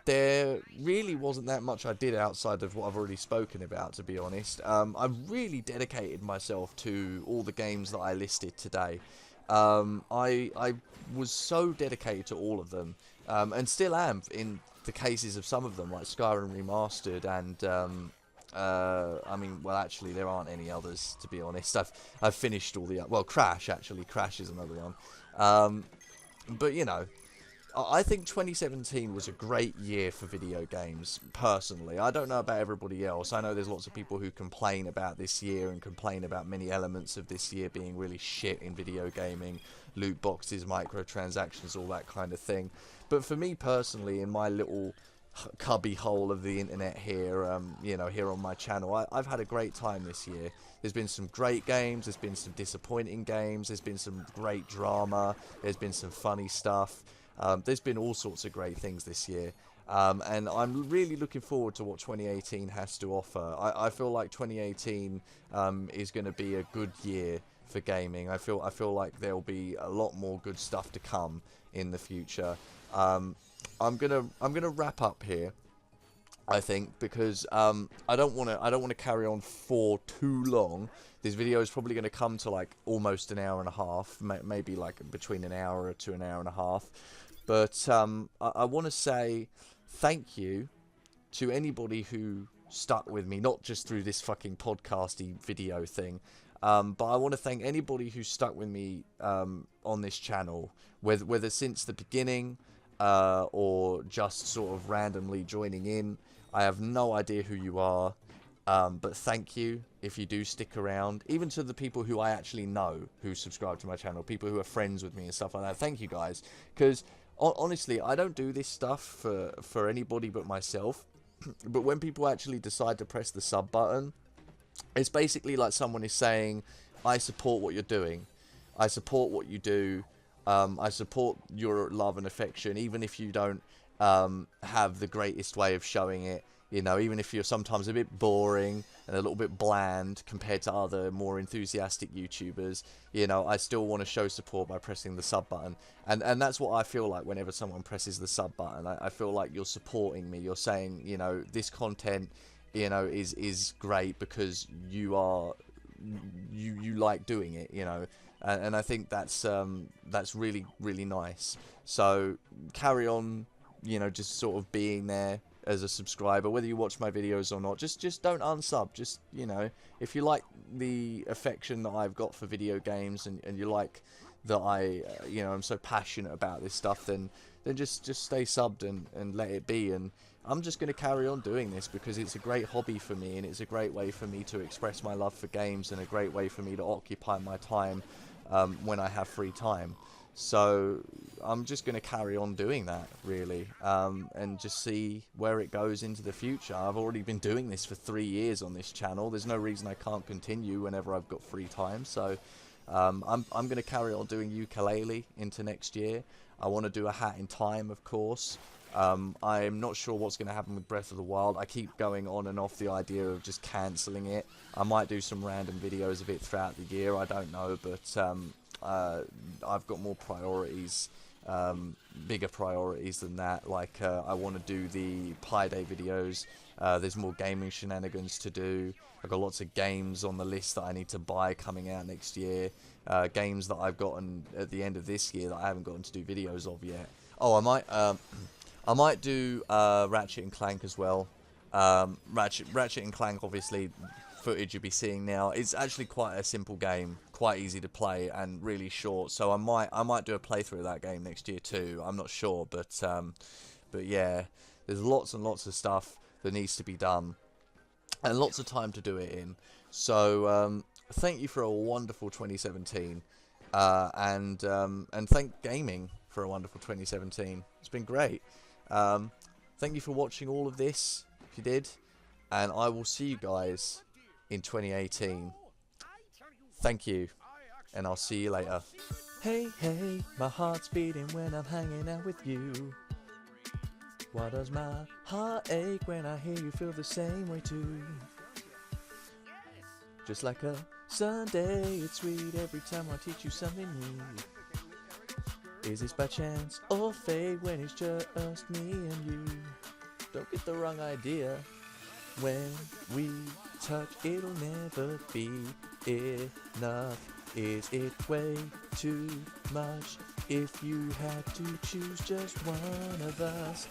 there really wasn't that much I did outside of what I've already spoken about, to be honest. I really dedicated myself to all the games that I listed today. I was so dedicated to all of them, and still am in the cases of some of them, like Skyrim Remastered and I mean, well, actually, there aren't any others, to be honest. I've finished all the... Well, Crash, actually. Crash is another one. But, you know, I think 2017 was a great year for video games, personally. I don't know about everybody else. I know there's lots of people who complain about this year and complain about many elements of this year being really shit in video gaming. Loot boxes, microtransactions, all that kind of thing. But for me, personally, in my little cubby hole of the internet here, you know, here on my channel, I've had a great time this year. There's been some great games, there's been some disappointing games, there's been some great drama, there's been some funny stuff. There's been all sorts of great things this year, and I'm really looking forward to what 2018 has to offer. I feel like 2018 is going to be a good year for gaming. I feel like there'll be a lot more good stuff to come in the future. I'm gonna wrap up here, I think, because I don't want to carry on for too long. This video is probably going to come to like almost an hour and a half, maybe like between an hour to an hour and a half. But I want to say thank you to anybody who stuck with me, not just through this fucking podcasty video thing, but I want to thank anybody who stuck with me on this channel, whether since the beginning or just sort of randomly joining in. I have no idea who you are, but thank you if you do stick around. Even to the people who I actually know who subscribe to my channel, people who are friends with me and stuff like that. Thank you guys, because honestly, I don't do this stuff for anybody but myself. But when people actually decide to press the sub button, it's basically like someone is saying, I support what you're doing. I support what you do. I support your love and affection, even if you don't have the greatest way of showing it. You know, even if you're sometimes a bit boring and a little bit bland compared to other more enthusiastic YouTubers, you know, I still want to show support by pressing the sub button. And that's what I feel like whenever someone presses the sub button. I feel like you're supporting me. You're saying, you know, this content, you know, is great because you like doing it, you know. And I think that's really, really nice. So carry on, you know, just sort of being there as a subscriber, whether you watch my videos or not. Just don't unsub. Just, you know, if you like the affection that I've got for video games and you like that I, you know, I'm so passionate about this stuff, then just stay subbed and let it be. And I'm just going to carry on doing this because it's a great hobby for me, and it's a great way for me to express my love for games, and a great way for me to occupy my time when I have free time. So I'm just going to carry on doing that, really, and just see where it goes into the future. I've already been doing this for 3 years on this channel. There's no reason I can't continue whenever I've got free time. So I'm going to carry on doing Yooka-Laylee into next year. I want to do a Hat in Time, of course. I'm not sure what's going to happen with Breath of the Wild. I keep going on and off the idea of just cancelling it. I might do some random videos of it throughout the year, I don't know, but I've got more priorities, bigger priorities than that. Like, I want to do the Pi Day videos. There's more gaming shenanigans to do. I've got lots of games on the list that I need to buy coming out next year. Games that I've gotten at the end of this year that I haven't gotten to do videos of yet. Oh, I might do Ratchet and Clank as well. Ratchet and Clank, obviously, footage you'll be seeing now. It's actually quite a simple game, quite easy to play, and really short. So I might do a playthrough of that game next year too. I'm not sure, but yeah, there's lots and lots of stuff that needs to be done, and lots of time to do it in. So thank you for a wonderful 2017, and thank gaming for a wonderful 2017. It's been great. Thank you for watching all of this, if you did, and I will see you guys in 2018. Thank you, and I'll see you later. Hey, hey, my heart's beating when I'm hanging out with you. Why does my heart ache when I hear you feel the same way too? Just like a Sunday, it's sweet every time I teach you something new. Is this by chance or fate when it's just me and you? Don't get the wrong idea. When we touch, it'll never be enough. Is it way too much if you had to choose just one of us?